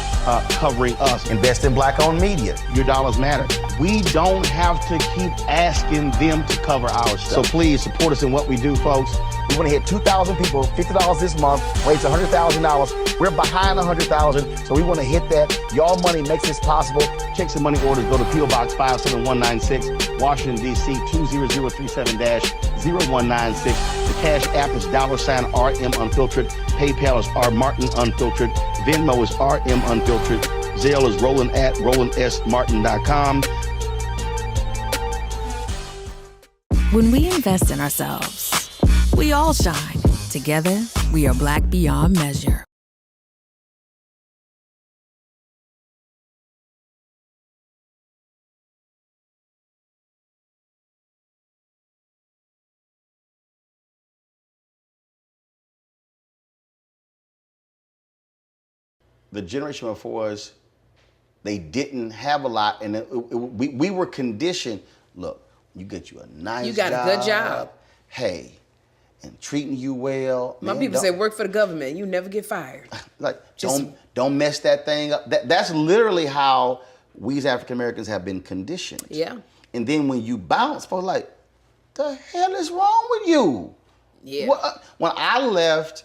[SPEAKER 2] covering us. Invest in black-owned media. Your dollars matter. We don't have to keep asking them to cover our stuff. So please support us in what we do, folks. We want to hit 2,000 people, $50 this month, raise $100,000. We're behind 100,000, so we want to hit that. Y'all money makes this possible. Check some money orders. Go to P.O. Box 57196, Washington, D.C. 20037-0196. The Cash App is $RM Unfiltered. PayPal is R Martin Unfiltered. Venmo is RM Unfiltered. Zelle is Roland at RolandSMartin.com.
[SPEAKER 1] When we invest in ourselves, we all shine. Together, we are Black beyond measure.
[SPEAKER 2] The generation before us, they didn't have a lot, and we were conditioned. Look, you get you a nice job.
[SPEAKER 3] You got a good job.
[SPEAKER 2] Hey, and treating you well.
[SPEAKER 3] My people say work for the government. You never get fired.
[SPEAKER 2] Like, don't mess that thing up. That's literally how we as African Americans have been conditioned.
[SPEAKER 3] Yeah.
[SPEAKER 2] And then when you bounce, folks like, the hell is wrong with you?
[SPEAKER 3] Yeah.
[SPEAKER 2] When I left,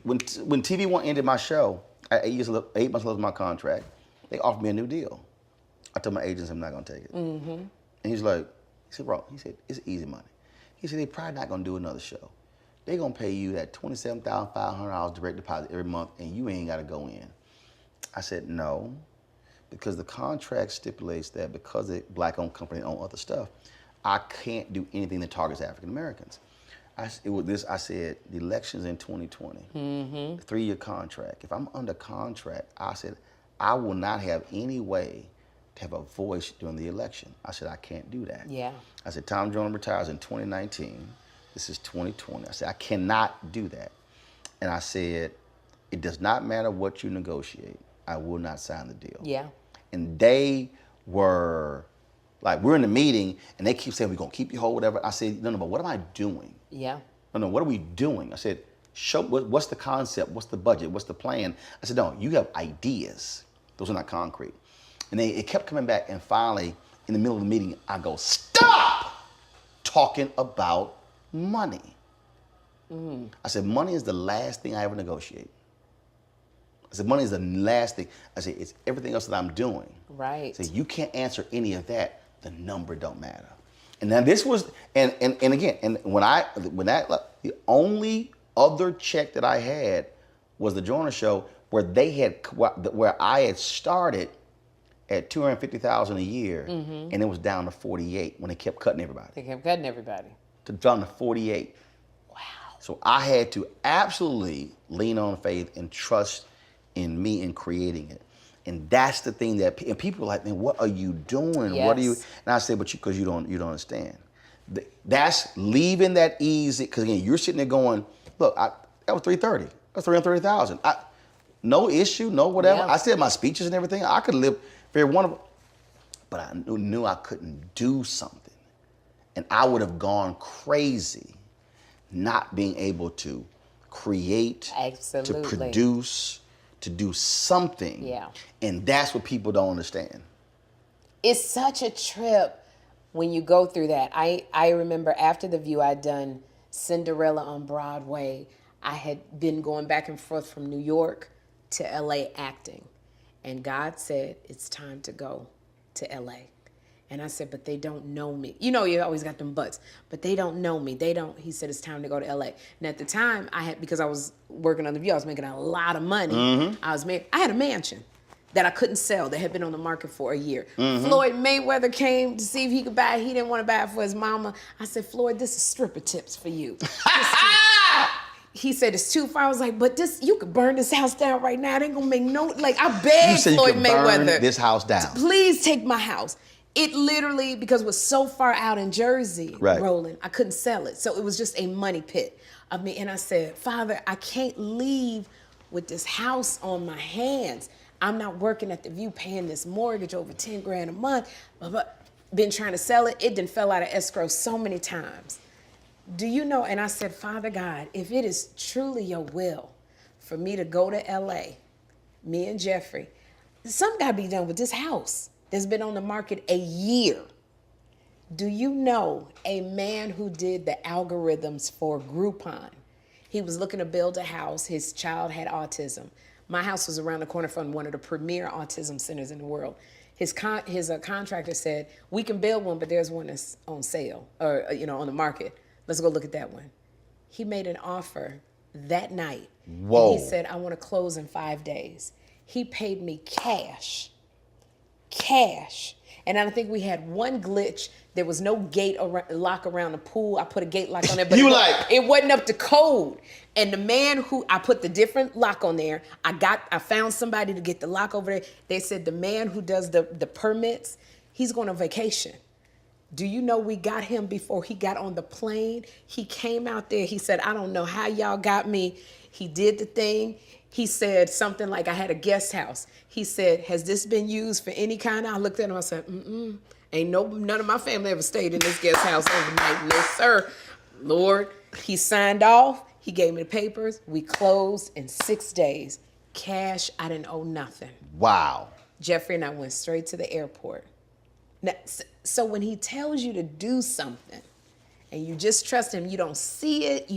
[SPEAKER 2] when TV One ended my show, 8 months left of my contract, they offered me a new deal. I told my agents I'm not gonna take it.
[SPEAKER 3] Mm-hmm.
[SPEAKER 2] And he's like, bro, it's easy money. He said, they probably not gonna do another show. They gonna pay you that $27,500 direct deposit every month and you ain't gotta go in. I said, no, because the contract stipulates that because the black-owned company own other stuff, I can't do anything that targets African Americans. I said, the election's in 2020, 3-year contract. If I'm under contract, I said, I will not have any way to have a voice during the election. I said, I can't do that.
[SPEAKER 3] Yeah.
[SPEAKER 2] I said, Tom Joyner retires in 2019. This is 2020. I said, I cannot do that. And I said, it does not matter what you negotiate. I will not sign the deal.
[SPEAKER 3] Yeah.
[SPEAKER 2] And they were like, we're in the meeting and they keep saying, we're gonna keep you whole, whatever. I said, no, but what am I doing?
[SPEAKER 3] Yeah.
[SPEAKER 2] No, what are we doing? I said, show what's the concept, what's the budget, what's the plan? I said, no, you have ideas. Those are not concrete. And it kept coming back, and finally, in the middle of the meeting, I go, stop talking about money. I said, money is the last thing I ever negotiate. I said, money is the last thing. I said, it's everything else that I'm doing.
[SPEAKER 3] Right.
[SPEAKER 2] I said, you can't answer any of that. The number don't matter. And now this was, and again, and the only other check that I had was the Joyner Show, where I had started at $250,000 a year, and it was down to 48 when they kept cutting everybody.
[SPEAKER 3] They kept cutting everybody.
[SPEAKER 2] Down to 48. Wow. So I had to absolutely lean on faith and trust in me in creating it. And that's the thing that, and people are like, man, what are you doing?
[SPEAKER 3] Yes.
[SPEAKER 2] What are you? And I said, but because you don't understand. That's leaving that easy, because again, you're sitting there going, look, that was $330,000. That's $330,000. No issue, no whatever.
[SPEAKER 3] Yeah.
[SPEAKER 2] I said my speeches and everything. I could live very wonderful, but I knew I couldn't do something. And I would have gone crazy not being able to create,
[SPEAKER 3] Absolutely.
[SPEAKER 2] to produce, to do something.
[SPEAKER 3] Yeah.
[SPEAKER 2] And that's what people don't understand.
[SPEAKER 3] It's such a trip when you go through that. I remember after The View, I'd done Cinderella on Broadway. I had been going back and forth from New York to LA acting. And God said, it's time to go to LA. And I said, but they don't know me. You know, you always got them buts, but they don't know me. He said, it's time to go to LA. And at the time, because I was working on The View, I was making a lot of money. I had a mansion that I couldn't sell that had been on the market for a year. Floyd Mayweather came to see if he could buy it. He didn't want to buy it for his mama. I said, Floyd, this is stripper tips for you. He said, it's too far. I was like, but you could burn this house down right now. It ain't gonna make I begged Floyd Mayweather.
[SPEAKER 2] Burn this house down.
[SPEAKER 3] Please take my house. It literally, because it was so far out in Jersey,
[SPEAKER 2] right,
[SPEAKER 3] Roland, I couldn't sell it. So it was just a money pit. And I said, Father, I can't leave with this house on my hands. I'm not working at The View paying this mortgage over $10,000 a month. Been trying to sell it. It done fell out of escrow so many times. Do you know? And I said, Father God, if it is truly your will for me to go to LA, me and Jeffrey, something got to be done with this house that's been on the market a year. Do you know a man who did the algorithms for Groupon? He was looking to build a house. His child had autism. My house was around the corner from one of the premier autism centers in the world. His contractor said, we can build one, but there's one that's on sale or on the market. Let's go look at that one. He made an offer that night.
[SPEAKER 2] Whoa.
[SPEAKER 3] And he said, I want to close in 5 days. He paid me cash. And I think we had one glitch. There was no gate lock around the pool. I put a gate lock on it, but it wasn't up to code. And the man who, I put the different lock on there, I found somebody to get the lock over there. They said the man who does the permits, he's going on vacation. Do you know we got him before he got on the plane? He came out there. He said, I don't know how y'all got me. He did the thing. He said something like, I had a guest house. He said, has this been used for any kind? I looked at him, I said, ain't none of my family ever stayed in this guest house overnight. No, sir. Lord, he signed off. He gave me the papers. We closed in 6 days. Cash, I didn't owe nothing.
[SPEAKER 2] Wow.
[SPEAKER 3] Jeffrey and I went straight to the airport. Now, so when he tells you to do something and you just trust him, you don't see it,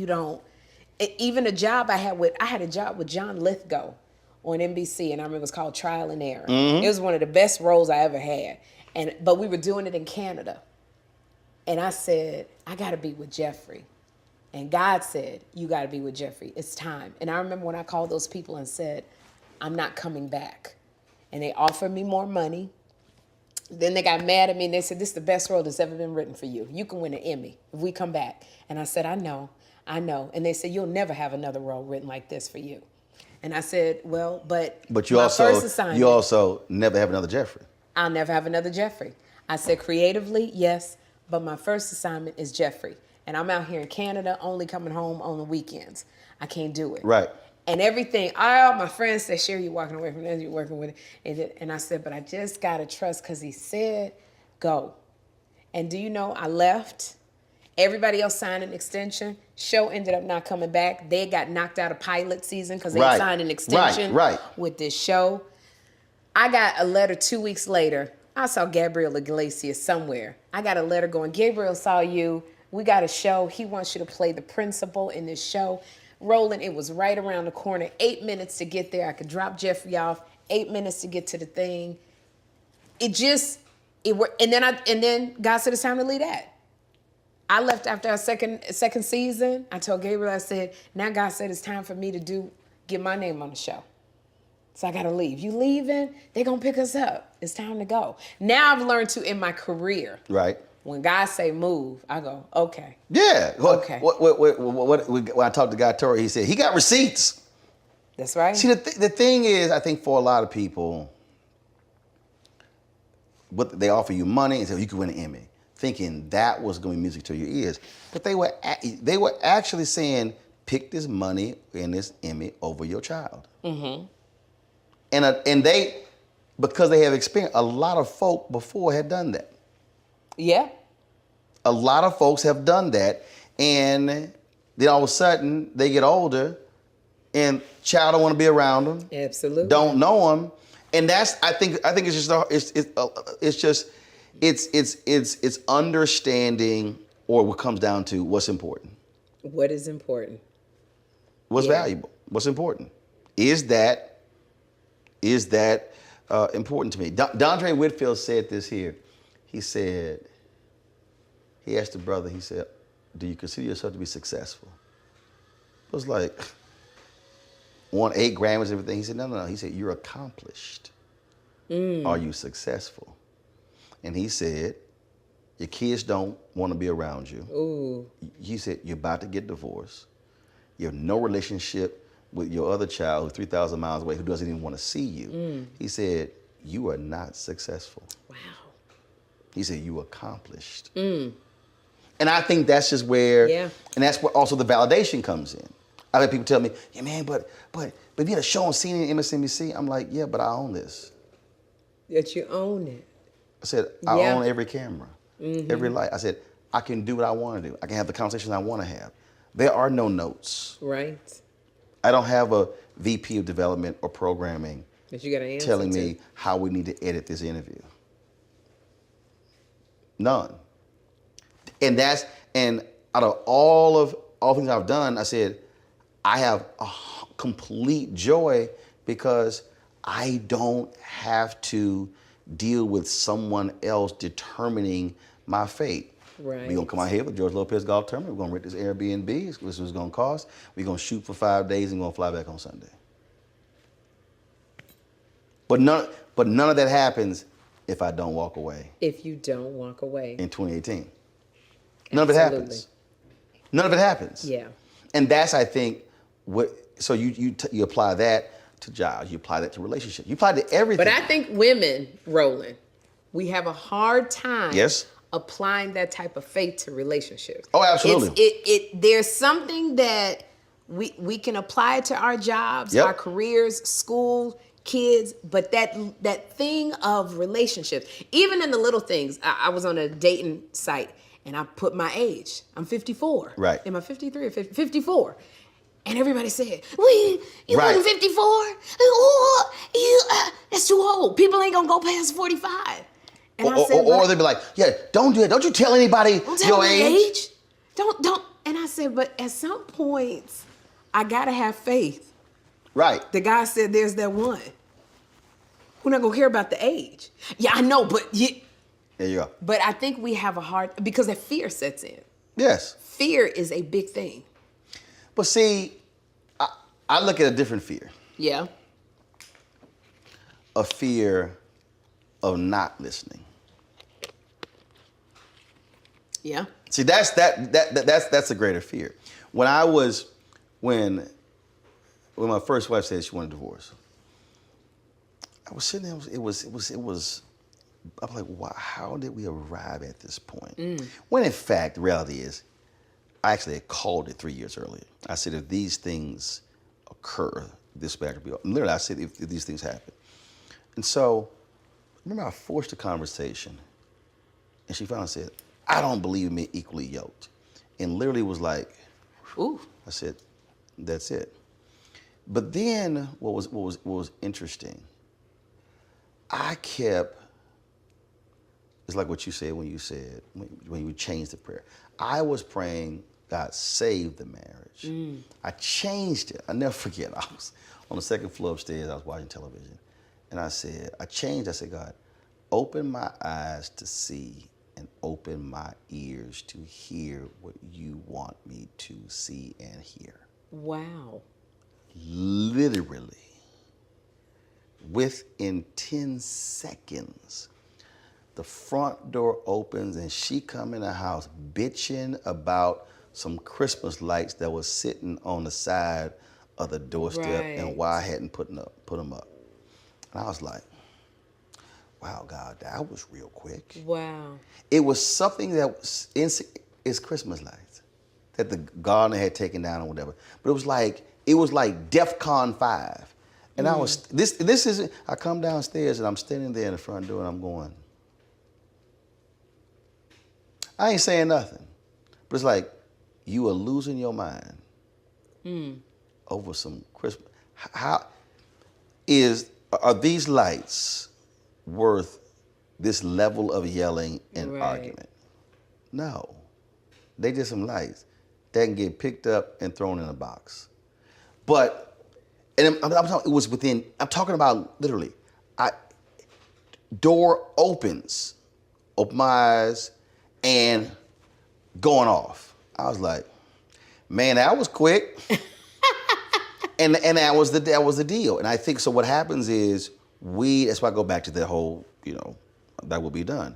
[SPEAKER 3] even a job I had a job with John Lithgow on NBC, and I remember it was called Trial and Error.
[SPEAKER 2] Mhm.
[SPEAKER 3] It was one of the best roles I ever had, but we were doing it in Canada. And I said, I got to be with Jeffrey. And God said, you got to be with Jeffrey. It's time. And I remember when I called those people and said, I'm not coming back. And they offered me more money. Then they got mad at me and they said, this is the best role that's ever been written for you. You can win an Emmy if we come back. And I said, I know. And they said, you'll never have another role written like this for you. And I said, well, but
[SPEAKER 2] you
[SPEAKER 3] my
[SPEAKER 2] also
[SPEAKER 3] first assignment,
[SPEAKER 2] you also never have another Jeffrey.
[SPEAKER 3] I'll never have another Jeffrey. I said, creatively, yes, but my first assignment is Jeffrey. And I'm out here in Canada, only coming home on the weekends. I can't do it.
[SPEAKER 2] Right.
[SPEAKER 3] And everything, all my friends said, Sherri, you're walking away from this, you're working with it. And I said, but I just got to trust because he said, go. And do you know, I left. Everybody else signed an extension. Show ended up not coming back. They got knocked out of pilot season because they signed an extension with this show. I got a letter 2 weeks later. I saw Gabriel Iglesias somewhere. I got a letter going, Gabriel saw you. We got a show. He wants you to play the principal in this show. Roland, it was right around the corner. 8 minutes to get there. I could drop Jeffrey off. 8 minutes to get to the thing. And then God said it's time to leave that. I left after our second season. I told Gabriel, I said, now God said it's time for me to get my name on the show. So I gotta leave. You leaving? They're gonna pick us up. It's time to go. Now I've learned to, in my career,
[SPEAKER 2] right?
[SPEAKER 3] When God say move, I go, okay.
[SPEAKER 2] Yeah.
[SPEAKER 3] Okay.
[SPEAKER 2] When I talked to Guy Torrey, he said he got receipts.
[SPEAKER 3] That's right.
[SPEAKER 2] See, the thing is, I think for a lot of people, they offer you money and say you can win an Emmy, thinking that was going to be music to your ears. But they were actually saying, pick this money and this Emmy over your child. Mm-hmm. And they, because they have experience, a lot of folk before had done that.
[SPEAKER 3] Yeah.
[SPEAKER 2] A lot of folks have done that, and then all of a sudden they get older, and child don't want to be around them.
[SPEAKER 3] Absolutely.
[SPEAKER 2] Don't know them, and I think it's understanding, or what comes down to what's important.
[SPEAKER 3] What is important?
[SPEAKER 2] What's valuable? What's important? Is that important to me? Dondre Whitfield said this here. He asked the brother, he said, do you consider yourself to be successful? It was like, won 8 Grammys and everything. He said, no. He said, you're accomplished. Are you successful? And he said, your kids don't want to be around you.
[SPEAKER 3] Ooh.
[SPEAKER 2] He said, you're about to get divorced. You have no relationship with your other child who's 3,000 miles away who doesn't even want to see you. He said, you are not successful.
[SPEAKER 3] Wow.
[SPEAKER 2] He said, you accomplished. And I think that's just where, and that's where also the validation comes in. I've had people tell me, yeah, man, but you had a show on CNN and MSNBC. I'm like, yeah, but I own this.
[SPEAKER 3] That you own it.
[SPEAKER 2] I said, I own every camera, every light. I said, I can do what I want to do. I can have the conversation I want to have. There are no notes.
[SPEAKER 3] Right.
[SPEAKER 2] I don't have a VP of development or programming
[SPEAKER 3] that you gotta answer
[SPEAKER 2] telling me how we need to edit this interview. None. And out of all things I've done, I said, I have a complete joy because I don't have to deal with someone else determining my fate.
[SPEAKER 3] Right.
[SPEAKER 2] We're gonna come out here with George Lopez Golf Tournament. We're gonna rent this Airbnb. This is what it's gonna cost. We're gonna shoot for 5 days and we're gonna fly back on Sunday. But none of that happens if I don't walk away.
[SPEAKER 3] If you don't walk away.
[SPEAKER 2] In 2018. None of it happens. None of it happens.
[SPEAKER 3] Yeah.
[SPEAKER 2] And that's, I think, so you apply that to jobs, you apply that to relationships, you apply it to everything.
[SPEAKER 3] But I think women, Roland, we have a hard time applying that type of faith to relationships.
[SPEAKER 2] Oh, absolutely.
[SPEAKER 3] There's something that we can apply it to our jobs, our careers, school, kids, but that thing of relationships, even in the little things. I was on a dating site and I put my age. I'm 54.
[SPEAKER 2] Right.
[SPEAKER 3] Am I 53 or 54? And everybody said, well, you wasn't 54? Oh, that's too old. People ain't gonna go past 45. And I said,
[SPEAKER 2] or they'd be like, yeah, don't do it. Don't you tell anybody your age.
[SPEAKER 3] Don't. And I said, but at some point, I gotta have faith.
[SPEAKER 2] Right.
[SPEAKER 3] The guy said there's that one. We're not gonna care about the age. Yeah, I know, but
[SPEAKER 2] There you go.
[SPEAKER 3] But I think we have a hard, because that fear sets in.
[SPEAKER 2] Yes.
[SPEAKER 3] Fear is a big thing.
[SPEAKER 2] But see, I look at a different fear.
[SPEAKER 3] Yeah.
[SPEAKER 2] A fear of not listening.
[SPEAKER 3] Yeah.
[SPEAKER 2] See, that's a greater fear. When my first wife said she wanted a divorce, I was sitting there. It was. I'm like, wow, how did we arrive at this point? When in fact, the reality is, I actually had called it 3 years earlier. I said, if these things occur, this way I could be. Literally, I said, if these things happen. And so, remember, I forced a conversation, and she finally said, I don't believe in being equally yoked. And literally was like,
[SPEAKER 3] ooh.
[SPEAKER 2] I said, that's it. But then what was interesting, I kept, it's like what you said when you changed the prayer. I was praying, God, save the marriage. I changed it. I never forget. I was on the second floor upstairs, I was watching television. And I said, God, open my eyes to see and open my ears to hear what you want me to see and hear.
[SPEAKER 3] Wow.
[SPEAKER 2] Literally, within 10 seconds, the front door opens and she come in the house bitching about some Christmas lights that was sitting on the side of the doorstep and why I hadn't put them up. And I was like, wow, God, that was real quick.
[SPEAKER 3] Wow.
[SPEAKER 2] It was something that was it's Christmas lights that the gardener had taken down or whatever. But it was like DEFCON 5. And I was, this is, I come downstairs and I'm standing there in the front door and I'm going, I ain't saying nothing. But it's like, you are losing your mind over some Christmas. Are these lights worth this level of yelling and argument? No. They just some lights that can get picked up and thrown in a box. But, and I'm talking, it was within, I'm talking about literally, door opens, open my eyes, and going off. I was like, man, that was quick. and that was the deal. And I think, so what happens is that's why I go back to the whole, that will be done.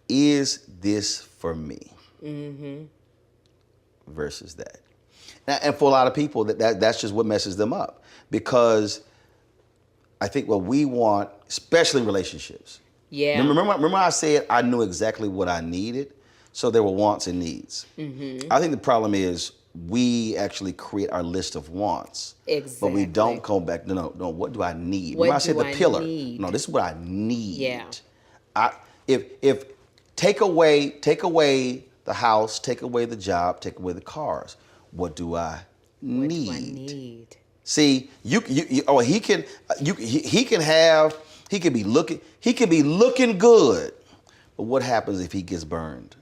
[SPEAKER 2] Is this for me? Versus that. And for a lot of people, that's just what messes them up. Because I think what we want, especially in relationships. Yeah. Remember I said I knew exactly what I needed, so there were wants and needs. I think the problem is we actually create our list of wants. Exactly. But we don't go back, no, what do I need? Remember I said the pillar. Need? No, this is what I need. Yeah. If take away the house, take away the job, take away the cars, what do I need? What do I need? See, he can be looking good, but what happens if he gets burned?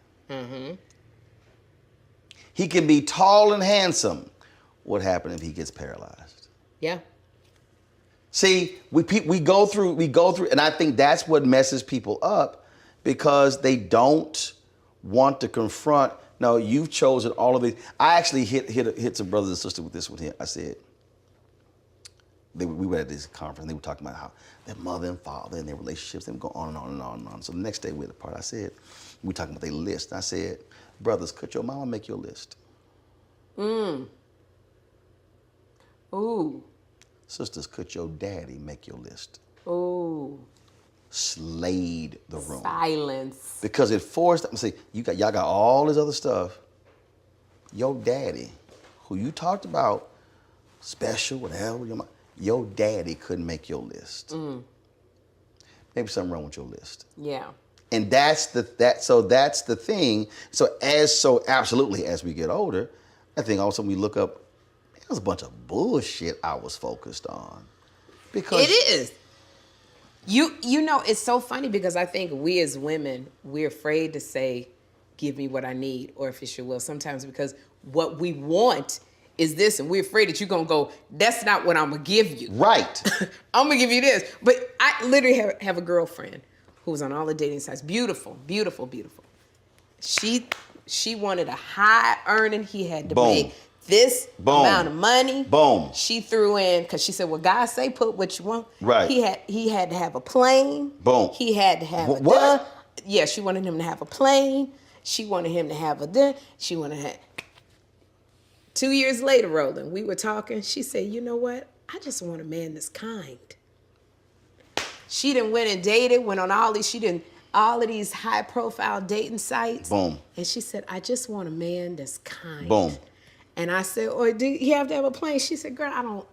[SPEAKER 2] He can be tall and handsome. What happens if he gets paralyzed?
[SPEAKER 3] Yeah.
[SPEAKER 2] See, we go through, and I think that's what messes people up, because they don't want to confront. No, you've chosen all of these. I actually hit some brothers and sisters with this with him. I said, we were at this conference, and they were talking about how their mother and father and their relationships, they would go on and on and on and on. So the next day we had a part, I said, we were talking about their list. I said, brothers, could your mama make your list?
[SPEAKER 3] Ooh.
[SPEAKER 2] Sisters, could your daddy make your list?
[SPEAKER 3] Ooh.
[SPEAKER 2] Slayed the room.
[SPEAKER 3] Silence.
[SPEAKER 2] Because it forced them to say, y'all got all this other stuff. Your daddy, who you talked about, special, whatever, your daddy couldn't make your list. Maybe something wrong with your list.
[SPEAKER 3] Yeah.
[SPEAKER 2] And that's the thing. So absolutely, as we get older, I think also we look up, there's a bunch of bullshit I was focused on. Because
[SPEAKER 3] it is. You know, it's so funny because I think we as women, we're afraid to say, give me what I need, or if it's your will, sometimes because what we want is this, and we're afraid that you're gonna go, that's not what I'm gonna give you.
[SPEAKER 2] Right.
[SPEAKER 3] I'm gonna give you this. But I literally have a girlfriend who was on all the dating sites. Beautiful, beautiful, beautiful. She wanted a high earning. He had to make this amount of money.
[SPEAKER 2] Boom.
[SPEAKER 3] She threw in, because she said, well, God say put what you want.
[SPEAKER 2] Right.
[SPEAKER 3] He had to have a plane.
[SPEAKER 2] Boom.
[SPEAKER 3] He had to have
[SPEAKER 2] what?
[SPEAKER 3] Yeah, she wanted him to have a plane. She wanted him to have a she wanted to have. 2 years later, Roland, we were talking. She said, you know what? I just want a man that's kind. She done went and dated, went on all of these high profile dating sites.
[SPEAKER 2] Boom.
[SPEAKER 3] And she said, I just want a man that's kind.
[SPEAKER 2] Boom.
[SPEAKER 3] And I said, oh, do you have to have a plane? She said, girl,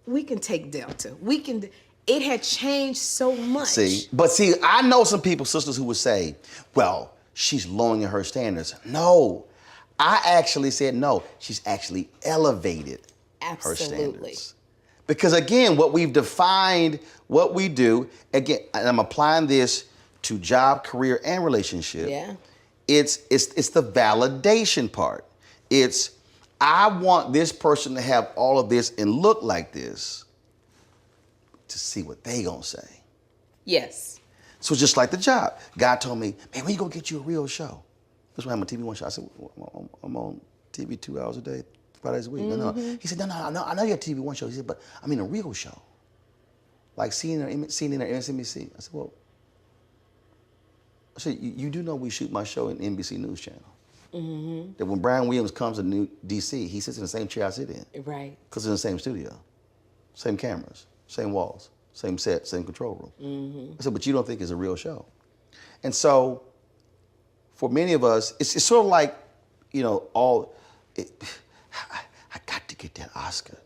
[SPEAKER 3] we can take Delta. It had changed so much.
[SPEAKER 2] But I know some people, sisters, who would say, well, she's lowering her standards. No, I actually said no. She's actually elevated her standards. Because again, what we've defined, what we do, again, and I'm applying this to job, career, and relationship.
[SPEAKER 3] Yeah.
[SPEAKER 2] It's the validation part. It's, I want this person to have all of this and look like this to see what they gonna say.
[SPEAKER 3] Yes.
[SPEAKER 2] So just like the job. God told me, man, when you gonna get you a real show? That's why I'm on TV one show. I said, I'm on TV 2 hours a day, 5 days a week. No. He said, no, I know you're TV one show. He said, but I mean a real show. Like CNN or MSNBC. I said, well, you do know we shoot my show in NBC News Channel. Mm-hmm. That when Brian Williams comes to DC, he sits in the same chair I sit in.
[SPEAKER 3] Right.
[SPEAKER 2] Because it's in the same studio, same cameras, same walls, same set, same control room. Mm-hmm. I said, but you don't think it's a real show. And so, for many of us, it's sort of like, I got to get that Oscar.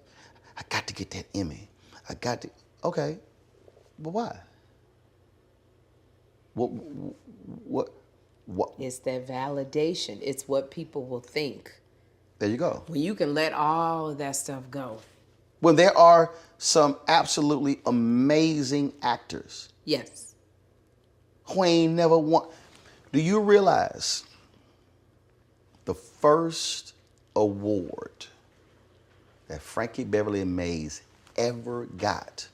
[SPEAKER 2] I got to get that Emmy. Okay, but why? What?
[SPEAKER 3] It's that validation. It's what people will think.
[SPEAKER 2] There you go.
[SPEAKER 3] When you can let all of that stuff go.
[SPEAKER 2] When there are some absolutely amazing actors.
[SPEAKER 3] Yes.
[SPEAKER 2] Who ain't never won. Do you realize the first award that Frankie Beverly Mays ever got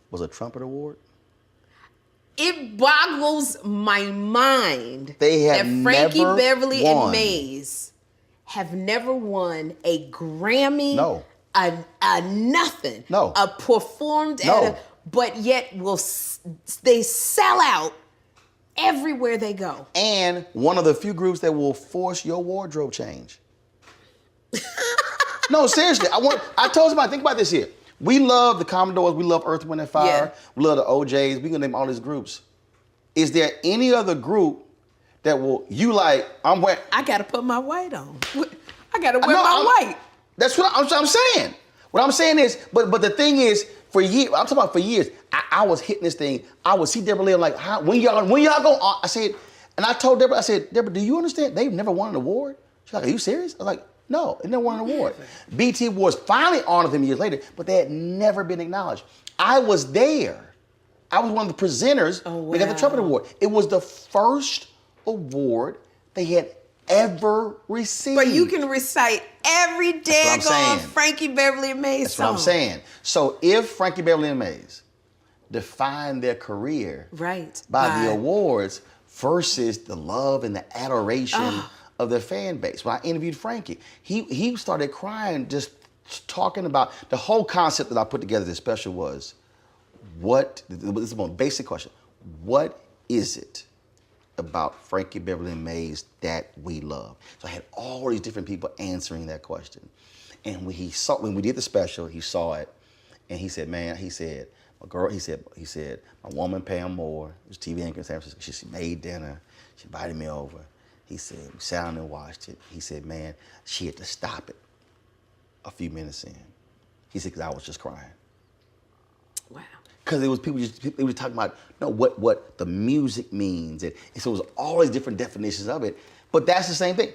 [SPEAKER 2] was a trumpet award?
[SPEAKER 3] It boggles my mind
[SPEAKER 2] that
[SPEAKER 3] Frankie Beverly and Mays have never won a Grammy.
[SPEAKER 2] No.
[SPEAKER 3] A nothing.
[SPEAKER 2] No.
[SPEAKER 3] A performed but yet they sell out everywhere they go.
[SPEAKER 2] And one of the few groups that will force your wardrobe change. No, seriously. I told somebody, think about this here. We love the Commodores, we love Earth, Wind & Fire, we love the OJs, we can name all these groups. Is there any other group that
[SPEAKER 3] I gotta put my white on. I gotta wear my white.
[SPEAKER 2] That's what I'm saying. What I'm saying is, but the thing is, for years, I'm talking about for years, I was hitting this thing. I would see Deborah Lee, I'm like, when y'all go on? I said, and I told Deborah, Deborah, do you understand? They've never won an award. She's like, are you serious? I was like, no, they never won an award. BT Awards finally honored them years later, but they had never been acknowledged. I was there. I was one of the presenters. Oh, wow. They got the Trumpet Award. It was the first award they had ever received.
[SPEAKER 3] But you can recite every daggone Frankie Beverly and Mays
[SPEAKER 2] That's
[SPEAKER 3] song.
[SPEAKER 2] What I'm saying. So if Frankie Beverly and Mays defined their career by the awards versus the love and the adoration of their fan base. When I interviewed Frankie, he started crying just talking about the whole concept that I put together this special was, this is a basic question, what is it about Frankie Beverly and Mays that we love? So I had all these different people answering that question. And when we did the special, he saw it, and he said, man, my girl, he said, my woman Pam Moore, who's TV anchor in San Francisco, she made dinner, she invited me over. He said, we sat down and watched it. He said, man, she had to stop it a few minutes in. He said, because I was just crying.
[SPEAKER 3] Wow.
[SPEAKER 2] Because it was they were talking about what the music means. And so it was all these different definitions of it. But that's the same thing.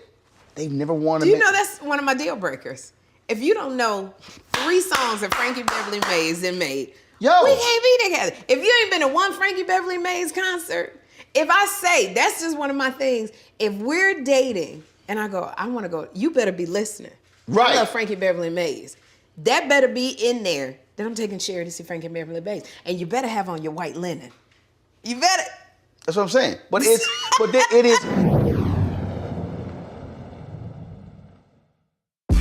[SPEAKER 2] They've never won a
[SPEAKER 3] Do you know that's one of my deal breakers? If you don't know 3 songs that Frankie Beverly Mays then made, we can't be together. If you ain't been to one Frankie Beverly Mays concert, if I say, that's just one of my things, if we're dating and I go, I want to go, you better be listening.
[SPEAKER 2] Right.
[SPEAKER 3] I love Frankie Beverly Mays. That better be in there. Then I'm taking Sherri to see Frankie Beverly Mays. And you better have on your white linen. You better.
[SPEAKER 2] That's what I'm saying. But it is.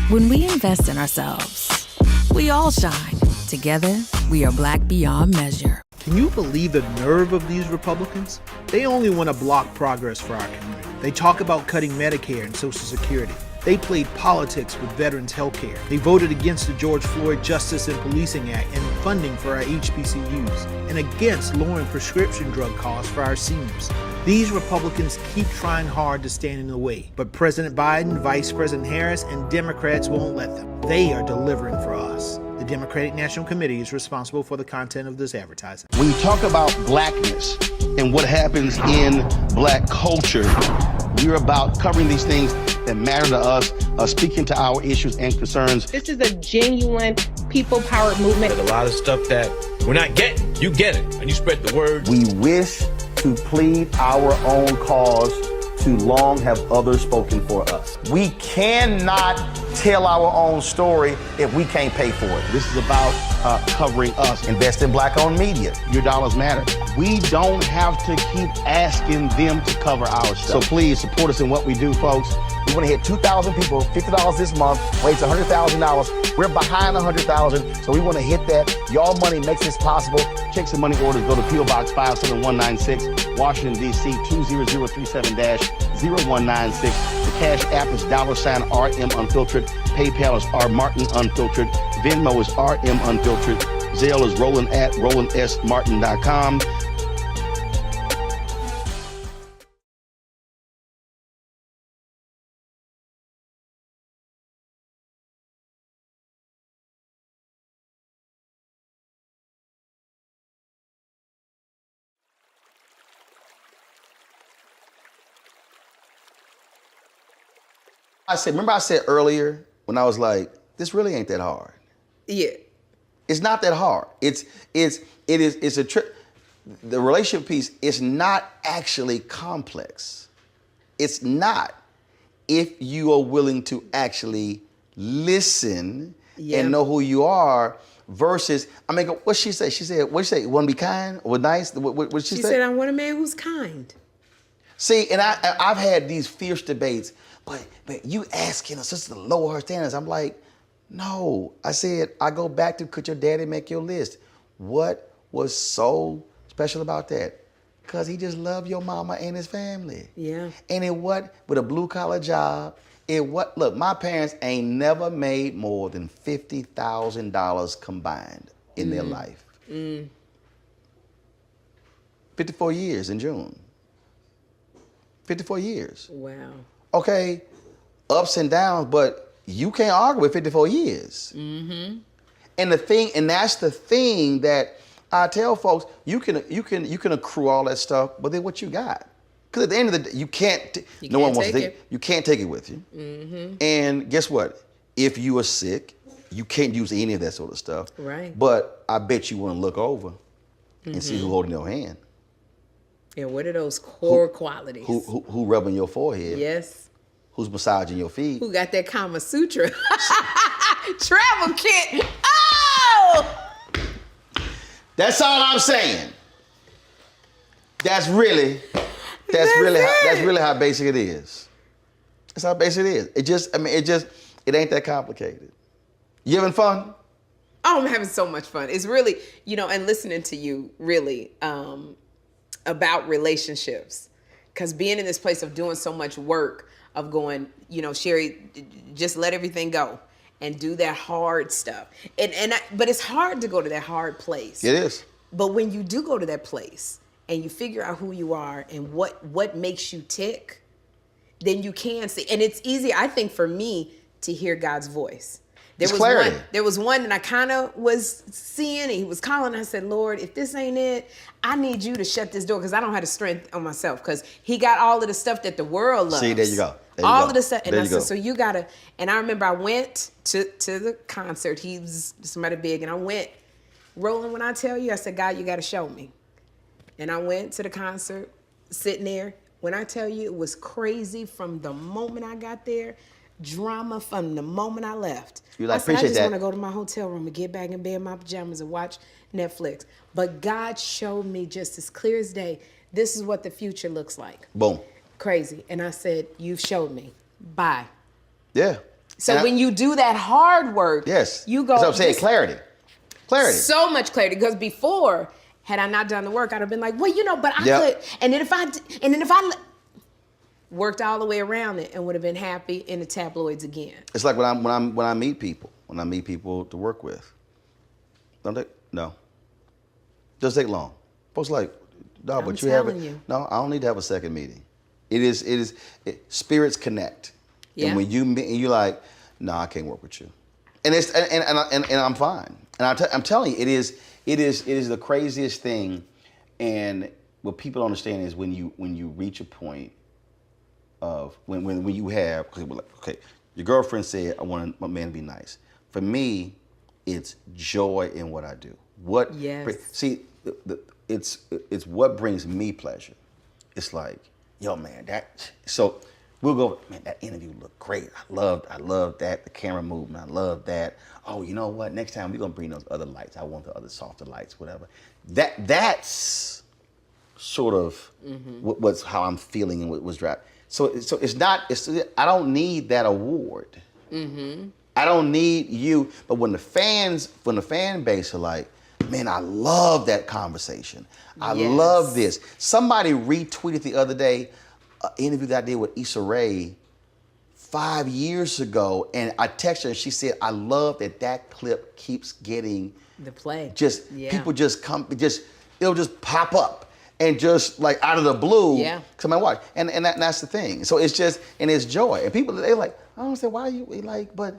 [SPEAKER 1] When we invest in ourselves, we all shine. Together, we are black beyond measure.
[SPEAKER 4] Can you believe the nerve of these Republicans? They only want to block progress for our community. They talk about cutting Medicare and Social Security. They played politics with veterans' health care. They voted against the George Floyd Justice and Policing Act and funding for our HBCUs, and against lowering prescription drug costs for our seniors. These Republicans keep trying hard to stand in the way, but President Biden, Vice President Harris, and Democrats won't let them. They are delivering for us. The Democratic National Committee is responsible for the content of this advertising.
[SPEAKER 2] When you talk about blackness and what happens in black culture, we're about covering these things that matter to us, speaking to our issues and concerns.
[SPEAKER 5] This is a genuine people-powered movement.
[SPEAKER 6] There's a lot of stuff that we're not getting. You get it, and you spread the word.
[SPEAKER 15] We wish to plead our own cause. Too long have others spoken for us. We cannot tell our own story if we can't pay for it.
[SPEAKER 2] This is about covering us.
[SPEAKER 15] Invest in black-owned media.
[SPEAKER 2] Your dollars matter. We don't have to keep asking them to cover our stuff. So please support us in what we do, folks.
[SPEAKER 15] We want to hit 2,000 people, $50 this month, raise $100,000. We're behind 100,000, so we want to hit that. Y'all money makes this possible.
[SPEAKER 2] Checks and money orders go to P.O. Box 57196, Washington, D.C. 20037-0196. The Cash App is $RM Unfiltered. PayPal is R Martin Unfiltered. Venmo is RM Unfiltered. Zelle is Roland at RolandSMartin.com. Remember I said earlier when I was like, this really ain't that hard.
[SPEAKER 3] Yeah.
[SPEAKER 2] It's not that hard. It's a trip. The relationship piece is not actually complex. It's not if you are willing to actually listen and know who you are versus, I mean, what'd she say? She said, what'd she say? Want to be kind or nice? What'd she say?
[SPEAKER 3] She said, I want a man who's kind.
[SPEAKER 2] See, and I've had these fierce debates, but you asking us just to lower her standards. I'm like, no. I said, I go back to could your daddy make your list? What was so special about that? Because he just loved your mama and his family.
[SPEAKER 3] Yeah.
[SPEAKER 2] And it what? With a blue collar job. Look, my parents ain't never made more than $50,000 combined in their life. 54 years in June. 54 years.
[SPEAKER 3] Wow.
[SPEAKER 2] Okay, ups and downs, but you can't argue with 54 years.
[SPEAKER 3] Mm-hmm.
[SPEAKER 2] And that's the thing that I tell folks, you can accrue all that stuff, but then what you got? Because at the end of the day, you can't you can't take it with you.
[SPEAKER 3] Mm-hmm.
[SPEAKER 2] And guess what? If you are sick, you can't use any of that sort of stuff.
[SPEAKER 3] Right.
[SPEAKER 2] But I bet you want to look over and see who's holding your hand.
[SPEAKER 3] Yeah, what are those core qualities?
[SPEAKER 2] Who rubbing your forehead?
[SPEAKER 3] Yes.
[SPEAKER 2] Who's massaging your feet?
[SPEAKER 3] Who got that Kama Sutra travel kit? Oh!
[SPEAKER 2] That's all I'm saying. That's really how basic it is. That's how basic it is. It ain't that complicated. You having fun?
[SPEAKER 3] Oh, I'm having so much fun. It's really, and listening to you really about relationships. Because being in this place of doing so much work, of going, Sherri, just let everything go and do that hard stuff. But it's hard to go to that hard place.
[SPEAKER 2] It is.
[SPEAKER 3] But when you do go to that place and you figure out who you are and what makes you tick, then you can see. And it's easy, I think, for me to hear God's voice. There was one that I kind of was seeing, and he was calling. I said, Lord, if this ain't it, I need you to shut this door because I don't have the strength on myself because he got all of the stuff that the world loves.
[SPEAKER 2] See, there you go.
[SPEAKER 3] All of the stuff. And I said, so you got to, and I remember I went to the concert. He was somebody big, and I went, Roland, when I tell you, I said, God, you got to show me. And I went to the concert, sitting there. When I tell you, it was crazy from the moment I got there drama from the moment I left.
[SPEAKER 2] You like,
[SPEAKER 3] I said,
[SPEAKER 2] appreciate
[SPEAKER 3] I just
[SPEAKER 2] that.
[SPEAKER 3] want to go to my hotel room and get back in bed in my pajamas and watch Netflix. But God showed me just as clear as day, this is what the future looks like.
[SPEAKER 2] Boom.
[SPEAKER 3] Crazy. And I said, you've showed me. Bye.
[SPEAKER 2] Yeah.
[SPEAKER 3] So when you do that hard work,
[SPEAKER 2] yes,
[SPEAKER 3] you go.
[SPEAKER 2] That's what I'm saying, clarity. Clarity.
[SPEAKER 3] So much clarity. Because before, had I not done the work, I'd have been like, well, but I could. And then if I worked all the way around it and would have been happy in the tabloids again. It's
[SPEAKER 2] like when I meet people to work with. No. Doesn't take long. Folks like, no, but you have it. No, I don't need to have a second meeting. Spirits connect.
[SPEAKER 3] Yeah.
[SPEAKER 2] And when you meet, you're like, no, I can't work with you. And I'm fine. And I'm telling you, it is the craziest thing. And what people don't understand is when you reach a point of when you have, okay, your girlfriend said, I want my man to be nice. For me, it's joy in what I do. See, it's what brings me pleasure. It's like, yo, man, so we'll go, man, that interview looked great. I love that, the camera movement, I love that. Oh, you know what? Next time we're gonna bring those other lights. I want the other softer lights, whatever. That's sort of what's how I'm feeling and what was driving. So I don't need that award. Mm-hmm. I don't need you. But when the fan base are like, man, I love that conversation. I love this. Somebody retweeted the other day an interview that I did with Issa Rae 5 years ago, and I texted her and she said, I love that clip keeps getting
[SPEAKER 3] the play.
[SPEAKER 2] People it'll just pop up. And just like out of the blue, come and watch. And that's the thing. So it's just, and it's joy. And people, they're like, I don't understand why you like, but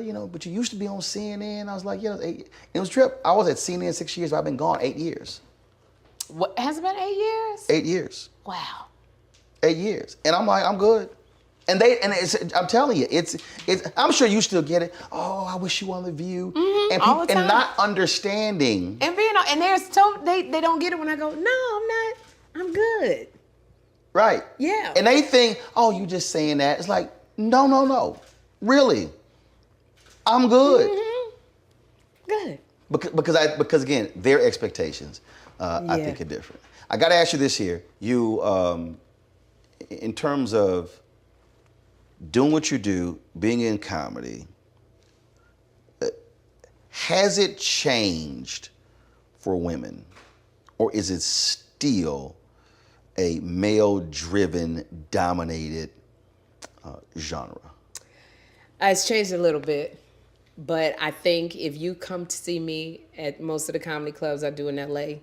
[SPEAKER 2] you used to be on CNN. I was like, yeah, it was a trip. I was at CNN 6 years, but I've been gone 8 years.
[SPEAKER 3] What, has it been 8 years?
[SPEAKER 2] 8 years.
[SPEAKER 3] Wow.
[SPEAKER 2] 8 years. And I'm like, I'm good. And I'm telling you, it's. I'm sure you still get it. Oh, I wish you were on The View.
[SPEAKER 3] Mm-hmm, all the time.
[SPEAKER 2] And not understanding.
[SPEAKER 3] And they don't get it when I go, no, I'm not. I'm good.
[SPEAKER 2] Right.
[SPEAKER 3] Yeah.
[SPEAKER 2] And they think, oh, you just saying that. It's like, no. Really, I'm good.
[SPEAKER 3] Mm-hmm. Good.
[SPEAKER 2] Because again, their expectations, I think, are different. I got to ask you this here. You, in terms of doing what you do, being in comedy, has it changed for women, or is it still a male-driven, dominated genre?
[SPEAKER 3] It's changed a little bit, but I think if you come to see me at most of the comedy clubs I do in LA,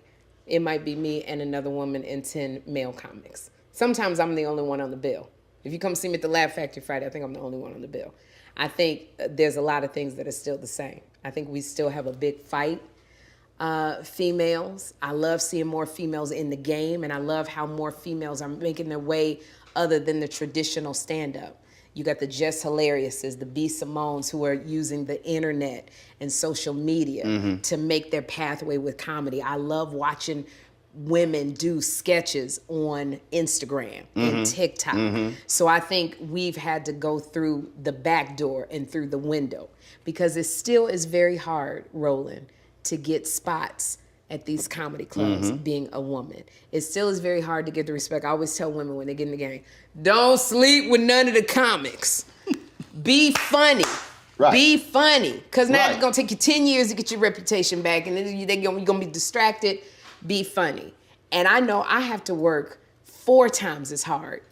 [SPEAKER 3] it might be me and another woman and 10 male comics. Sometimes I'm the only one on the bill. If you come see me at the Laugh Factory Friday, I think I'm the only one on the bill. I think there's a lot of things that are still the same. I think we still have a big fight. Females, I love seeing more females in the game, and I love how more females are making their way other than the traditional stand-up. You got the Jess Hilariouses, the B. Simones, who are using the internet and social media to make their pathway with comedy. I love watching women do sketches on Instagram and TikTok. So I think we've had to go through the back door and through the window, because it still is very hard, Roland, to get spots at these comedy clubs being a woman. It still is very hard to get the respect. I always tell women when they get in the game, don't sleep with none of the comics. Be funny. Right. Be funny. Because now it's going to take you 10 years to get your reputation back, and then you're going to be distracted. Be funny. And I know I have to work 4 times as hard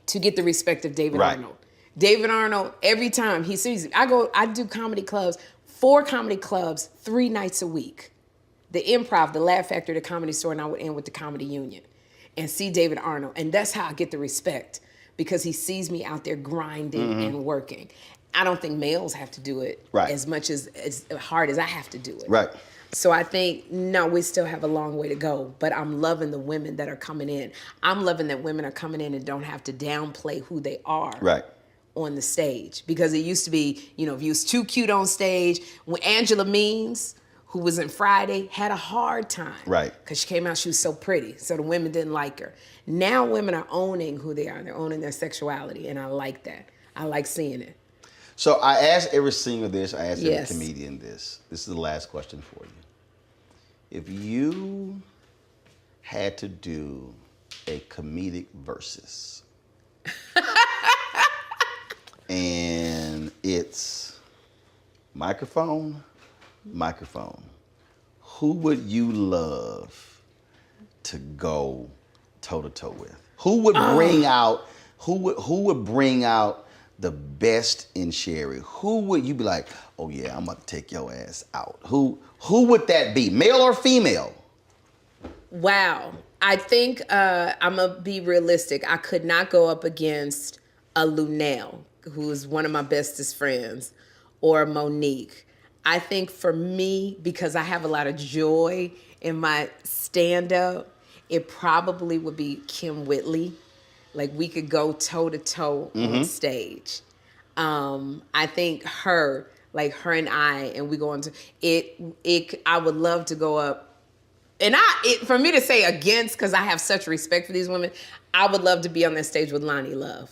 [SPEAKER 3] to get the respect of David Arnold. David Arnold, every time he sees me, I do comedy clubs, 4 comedy clubs, 3 nights a week. The Improv, the Laugh Factory, the Comedy Store, and I would end with the Comedy Union and see David Arnold. And that's how I get the respect, because he sees me out there grinding and working. I don't think males have to do it as much as hard as I have to do it.
[SPEAKER 2] Right.
[SPEAKER 3] So I think, no, we still have a long way to go, but I'm loving the women that are coming in. I'm loving that women are coming in and don't have to downplay who they are on the stage. Because it used to be, if you was too cute on stage, when Angela Means, who was in Friday, had a hard time. Right. Because she came out, she was so pretty, so the women didn't like her. Now women are owning who they are. They're owning their sexuality, and I like that. I like seeing it.
[SPEAKER 2] So I asked every singer this. I asked
[SPEAKER 3] Yes.
[SPEAKER 2] every comedian this. This is the last question for you. If you had to do a comedic versus, and it's microphone, who would you love to go toe-to-toe with? Who would bring out, who would bring out the best in Sherri? Who would you be like, oh yeah, I'm about to take your ass out? Who would that be, male or female?
[SPEAKER 3] Wow. I think I'm going to be realistic. I could not go up against a Lunel, who is one of my bestest friends, or Monique. I think for me, because I have a lot of joy in my stand-up, it probably would be Kim Whitley. Like, we could go toe-to-toe on stage. I think her and I, and we go into it. I would love to go up, and for me to say against, because I have such respect for these women, I would love to be on that stage with Lonnie Love.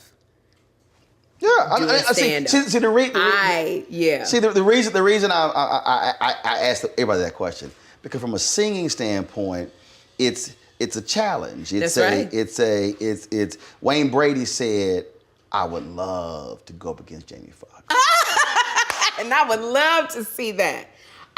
[SPEAKER 2] Yeah, I see the reason I asked everybody that question, because from a singing standpoint, it's a challenge. It's Wayne Brady said, I would love to go up against Jamie Foxx.
[SPEAKER 3] And I would love to see that.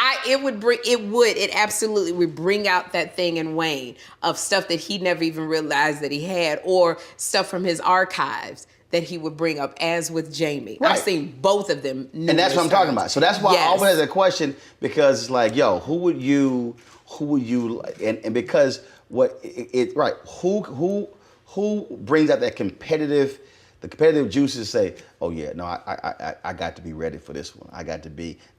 [SPEAKER 3] It absolutely would bring out that thing in Wayne of stuff that he never even realized that he had, or stuff from his archives that he would bring up, as with Jamie. Right. I've seen both of them numerous
[SPEAKER 2] and that's what I'm
[SPEAKER 3] times.
[SPEAKER 2] talking about. So that's why I always have that question, because it's like, yo, who would you, and because who brings out that competitive juices to say, oh yeah, no, I got to be ready for this one.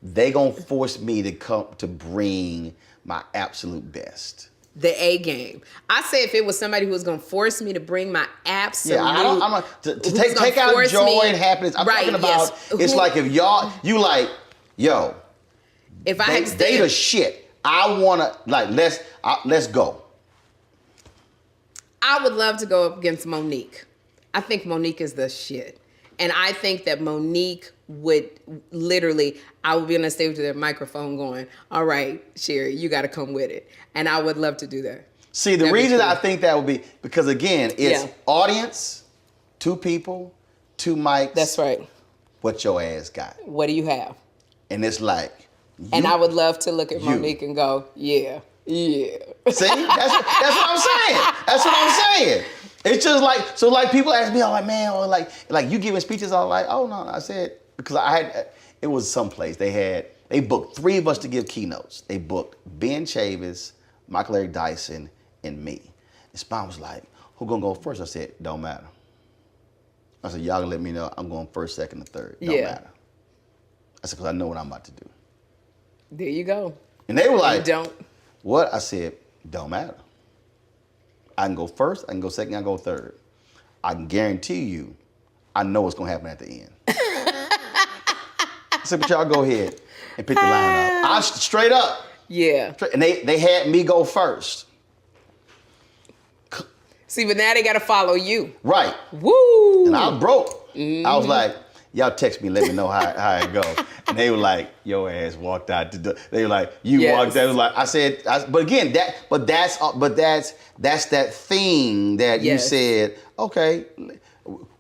[SPEAKER 2] They gonna force me to bring my absolute best.
[SPEAKER 3] The A game. I say if it was somebody who was gonna force me to bring my absolute,
[SPEAKER 2] to take out joy and happiness. I'm talking about it's like if you like, yo,
[SPEAKER 3] if I had to
[SPEAKER 2] they the shit. I wanna let's go.
[SPEAKER 3] I would love to go up against Monique. I think Monique is the shit. And I think that Monique would literally, I would be on the stage with their microphone going, all right, Sherri, you got to come with it. And I would love to do that.
[SPEAKER 2] See, the reason I think that would be, because again, it's audience, 2 people, 2 mics.
[SPEAKER 3] That's right.
[SPEAKER 2] What your ass got?
[SPEAKER 3] What do you have?
[SPEAKER 2] And it's like.
[SPEAKER 3] And I would love to look at Monique and go, yeah.
[SPEAKER 2] See, that's what I'm saying. That's what I'm saying. It's just like people ask me, oh man, or like you giving speeches, I'm like, oh no, I said, because it was someplace they booked 3 of us to give keynotes. They booked Ben Chavis, Michael Eric Dyson, and me. And Spahn was like, who gonna go first? I said, don't matter. I said, y'all gonna let me know I'm going first, second, and third. Don't matter. I said, because I know what I'm about to do.
[SPEAKER 3] There you go.
[SPEAKER 2] And they were like,
[SPEAKER 3] you don't.
[SPEAKER 2] What? I said, don't matter. I can go first, I can go second, I can go third. I can guarantee you, I know what's gonna happen at the end. I said, but y'all go ahead and pick the line up. I straight up.
[SPEAKER 3] Yeah.
[SPEAKER 2] And they had me go first.
[SPEAKER 3] See, but now they gotta follow you.
[SPEAKER 2] Right.
[SPEAKER 3] Woo!
[SPEAKER 2] And I broke. I was like, y'all text me, let me know how it go. And they were like, your ass walked out the door. They were like, you walked out. It was like, but again, that's that thing that you said, okay,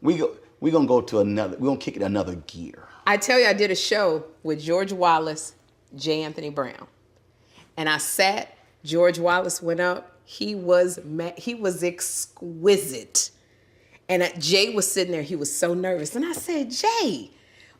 [SPEAKER 2] we're gonna kick it another gear.
[SPEAKER 3] I tell you, I did a show with George Wallace, J. Anthony Brown. And I sat, George Wallace went up, he was exquisite. And Jay was sitting there, he was so nervous. And I said, Jay,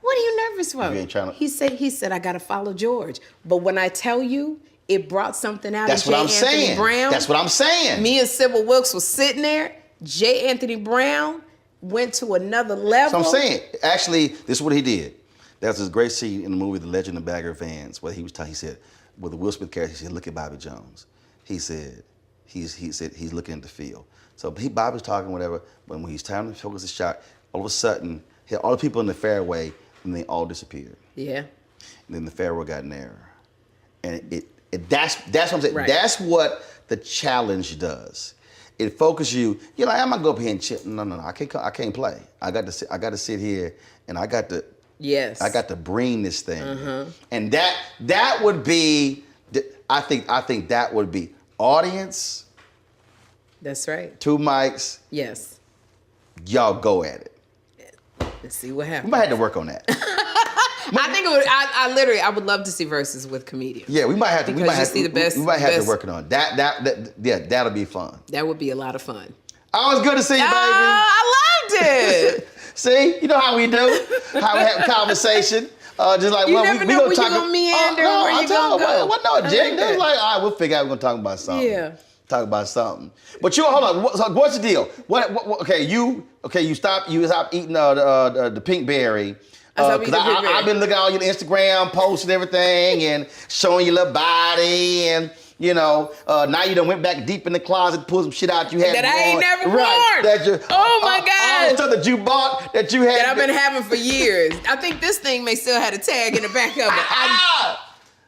[SPEAKER 3] what are you nervous for? He said, I gotta follow George. But when I tell you, it brought something out of J. Anthony Brown.
[SPEAKER 2] That's what I'm saying.
[SPEAKER 3] Me and Sybil Wilkes was sitting there. J. Anthony Brown went to another level.
[SPEAKER 2] So I'm saying, actually, this is what he did. There's this great scene in the movie The Legend of Bagger Vance where he said, with the Will Smith character, he said, look at Bobby Jones. He said, he's looking at the field. So Bobby's talking, whatever, but when he's time to focus the shot, all of a sudden, he had all the people in the fairway, and they all disappeared.
[SPEAKER 3] Yeah.
[SPEAKER 2] And then the fairway got narrower. And that's what I'm saying.
[SPEAKER 3] Right.
[SPEAKER 2] That's what the challenge does. it focuses you. You're like, I'm gonna go up here and chill. No, I can't play. I got to sit here and I got to bring this thing. And that would be, I think that would be audience.
[SPEAKER 3] That's right.
[SPEAKER 2] 2 mics.
[SPEAKER 3] Yes.
[SPEAKER 2] Y'all go at it.
[SPEAKER 3] Let's see what happens.
[SPEAKER 2] We might have to work on that.
[SPEAKER 3] I think it would. I would love to see verses with comedians.
[SPEAKER 2] Yeah, we might have to.
[SPEAKER 3] We might have
[SPEAKER 2] to work on that. Yeah, that'll be fun.
[SPEAKER 3] That would be a lot of fun.
[SPEAKER 2] Oh, it's good to see you, baby.
[SPEAKER 3] I loved it.
[SPEAKER 2] See, you know how we do. How we have conversation. Just like
[SPEAKER 3] you never know where you're gonna meander, where you're gonna go.
[SPEAKER 2] Well, no, Jake. It was like, all right, we'll figure out. We're gonna talk about something.
[SPEAKER 3] Yeah.
[SPEAKER 2] Talk about something. But you hold on. So what's the deal? What you stopped eating the pink berry. I've been looking at all your Instagram posts and everything and showing your little body and now you done went back deep in the closet, pulled some shit out you had
[SPEAKER 3] that I ain't never worn.
[SPEAKER 2] Right.
[SPEAKER 3] Oh my God.
[SPEAKER 2] All the stuff that you bought that you had.
[SPEAKER 3] That I've been having for years. I think this thing may still have a tag in the back of it.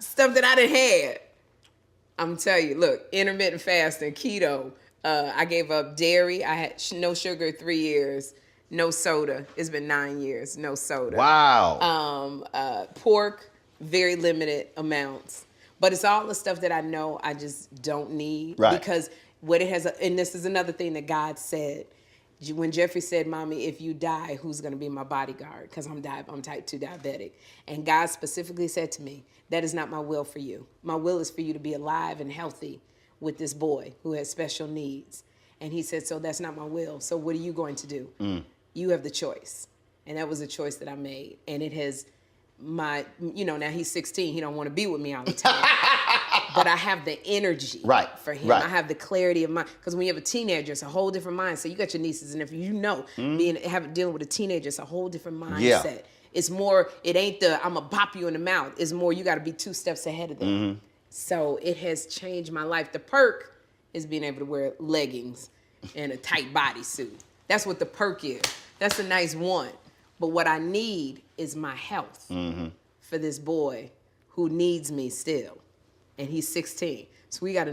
[SPEAKER 3] Stuff that I done had. I'm telling you, look, intermittent fasting, keto. I gave up dairy. I had no sugar 3 years. No soda. It's been 9 years. No soda.
[SPEAKER 2] Wow.
[SPEAKER 3] Pork, very limited amounts. But it's all the stuff that I know I just don't need.
[SPEAKER 2] Right.
[SPEAKER 3] Because what it has, and this is another thing that God said. When Jeffrey said, Mommy, if you die, who's going to be my bodyguard? Because I'm type 2 diabetic. And God specifically said to me, that is not my will for you. My will is for you to be alive and healthy with this boy who has special needs. And he said, so that's not my will. So what are you going to do? You have the choice. And that was a choice that I made. And it has now he's 16. He don't want to be with me all the time. But I have the energy for him.
[SPEAKER 2] Right.
[SPEAKER 3] I have the clarity of mind. Because when you have a teenager, it's a whole different mindset. So you got your nieces, and if dealing with a teenager, it's a whole different mindset.
[SPEAKER 2] Yeah.
[SPEAKER 3] It's more, it ain't I'm going to bop you in the mouth. It's more, you got to be 2 steps ahead of them. So it has changed my life. The perk is being able to wear leggings and a tight bodysuit. That's what the perk is. That's a nice one. But what I need is my health for this boy who needs me still. And he's 16. So we got a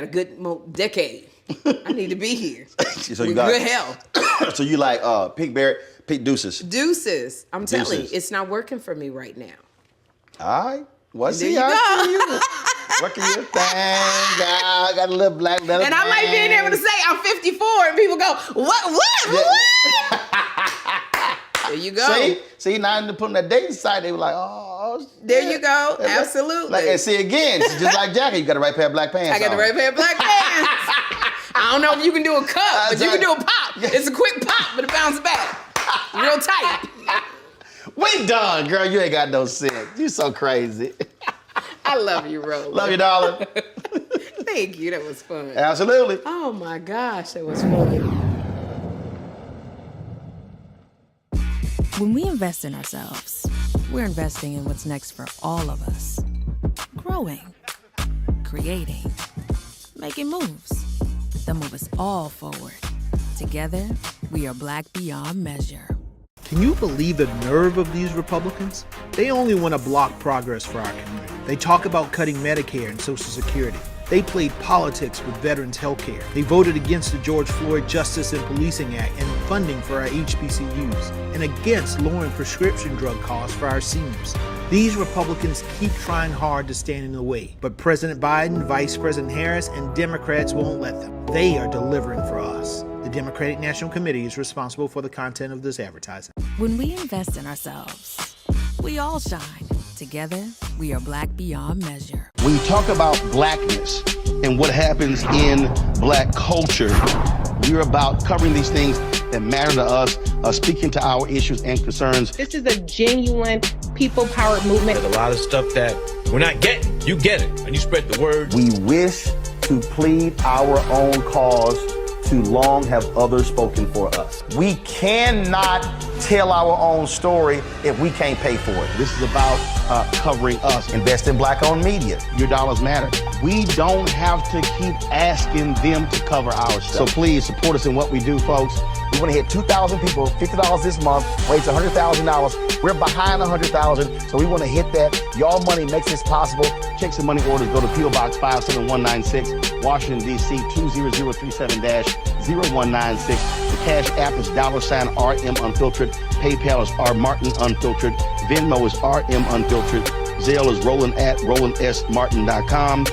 [SPEAKER 3] good decade. I need to be here.
[SPEAKER 2] So
[SPEAKER 3] with good health.
[SPEAKER 2] So you like pink deuces.
[SPEAKER 3] Deuces. I'm telling you, it's not working for me right now.
[SPEAKER 2] All right. Well,
[SPEAKER 3] there you go.
[SPEAKER 2] You. Working your thing, got a little black leather.
[SPEAKER 3] And I like being able to say I'm 54 and people go, what? There you go.
[SPEAKER 2] See, now in putting that dating site, they were like, oh.
[SPEAKER 3] There you go. Absolutely.
[SPEAKER 2] And see, again, just like Jackie, you got the right pair of black pants.
[SPEAKER 3] I got the right pair of black pants. I don't know if you can do a cup, but you can do a pop. It's a quick pop, but it bounces back. Real tight.
[SPEAKER 2] We done, girl. You ain't got no sense. You so crazy.
[SPEAKER 3] I love you, Roland.
[SPEAKER 2] Love you, darling.
[SPEAKER 3] Thank you. That was fun.
[SPEAKER 2] Absolutely.
[SPEAKER 3] Oh, my gosh. That was fun.
[SPEAKER 1] When we invest in ourselves, we're investing in what's next for all of us. Growing, creating, making moves that move us all forward. Together, we are Black beyond measure.
[SPEAKER 4] Can you believe the nerve of these Republicans? They only want to block progress for our community. They talk about cutting Medicare and Social Security. They played politics with veterans' health care. They voted against the George Floyd Justice and Policing Act and funding for our HBCUs, and against lowering prescription drug costs for our seniors. These Republicans keep trying hard to stand in the way, but President Biden, Vice President Harris, and Democrats won't let them. They are delivering for us. The Democratic National Committee is responsible for the content of this advertising.
[SPEAKER 1] When we invest in ourselves, we all shine. Together, we are Black beyond measure.
[SPEAKER 2] When you talk about blackness and what happens in black culture, we're about covering these things that matter to us, speaking to our issues and concerns.
[SPEAKER 5] This is a genuine people-powered movement.
[SPEAKER 6] There's a lot of stuff that we're not getting. You get it, and you spread the word.
[SPEAKER 15] We wish to plead our own cause. Too long have others spoken for us. We cannot tell our own story if we can't pay for it.
[SPEAKER 2] This is about covering us.
[SPEAKER 15] Invest in black-owned media.
[SPEAKER 2] Your dollars matter. We don't have to keep asking them to cover our stuff. So please support us in what we do, folks.
[SPEAKER 15] We want to hit 2,000 people, $50 this month, raise $100,000. We're behind 100,000, so we want to hit that. Y'all money makes this possible.
[SPEAKER 2] Check some money orders. Go to P.O. Box 57196.
[SPEAKER 15] Washington, D.C. 20037-0196. The Cash App is $RM Unfiltered. PayPal is R Martin Unfiltered. Venmo is RM Unfiltered. Zelle is Roland at RolandSMartin.com.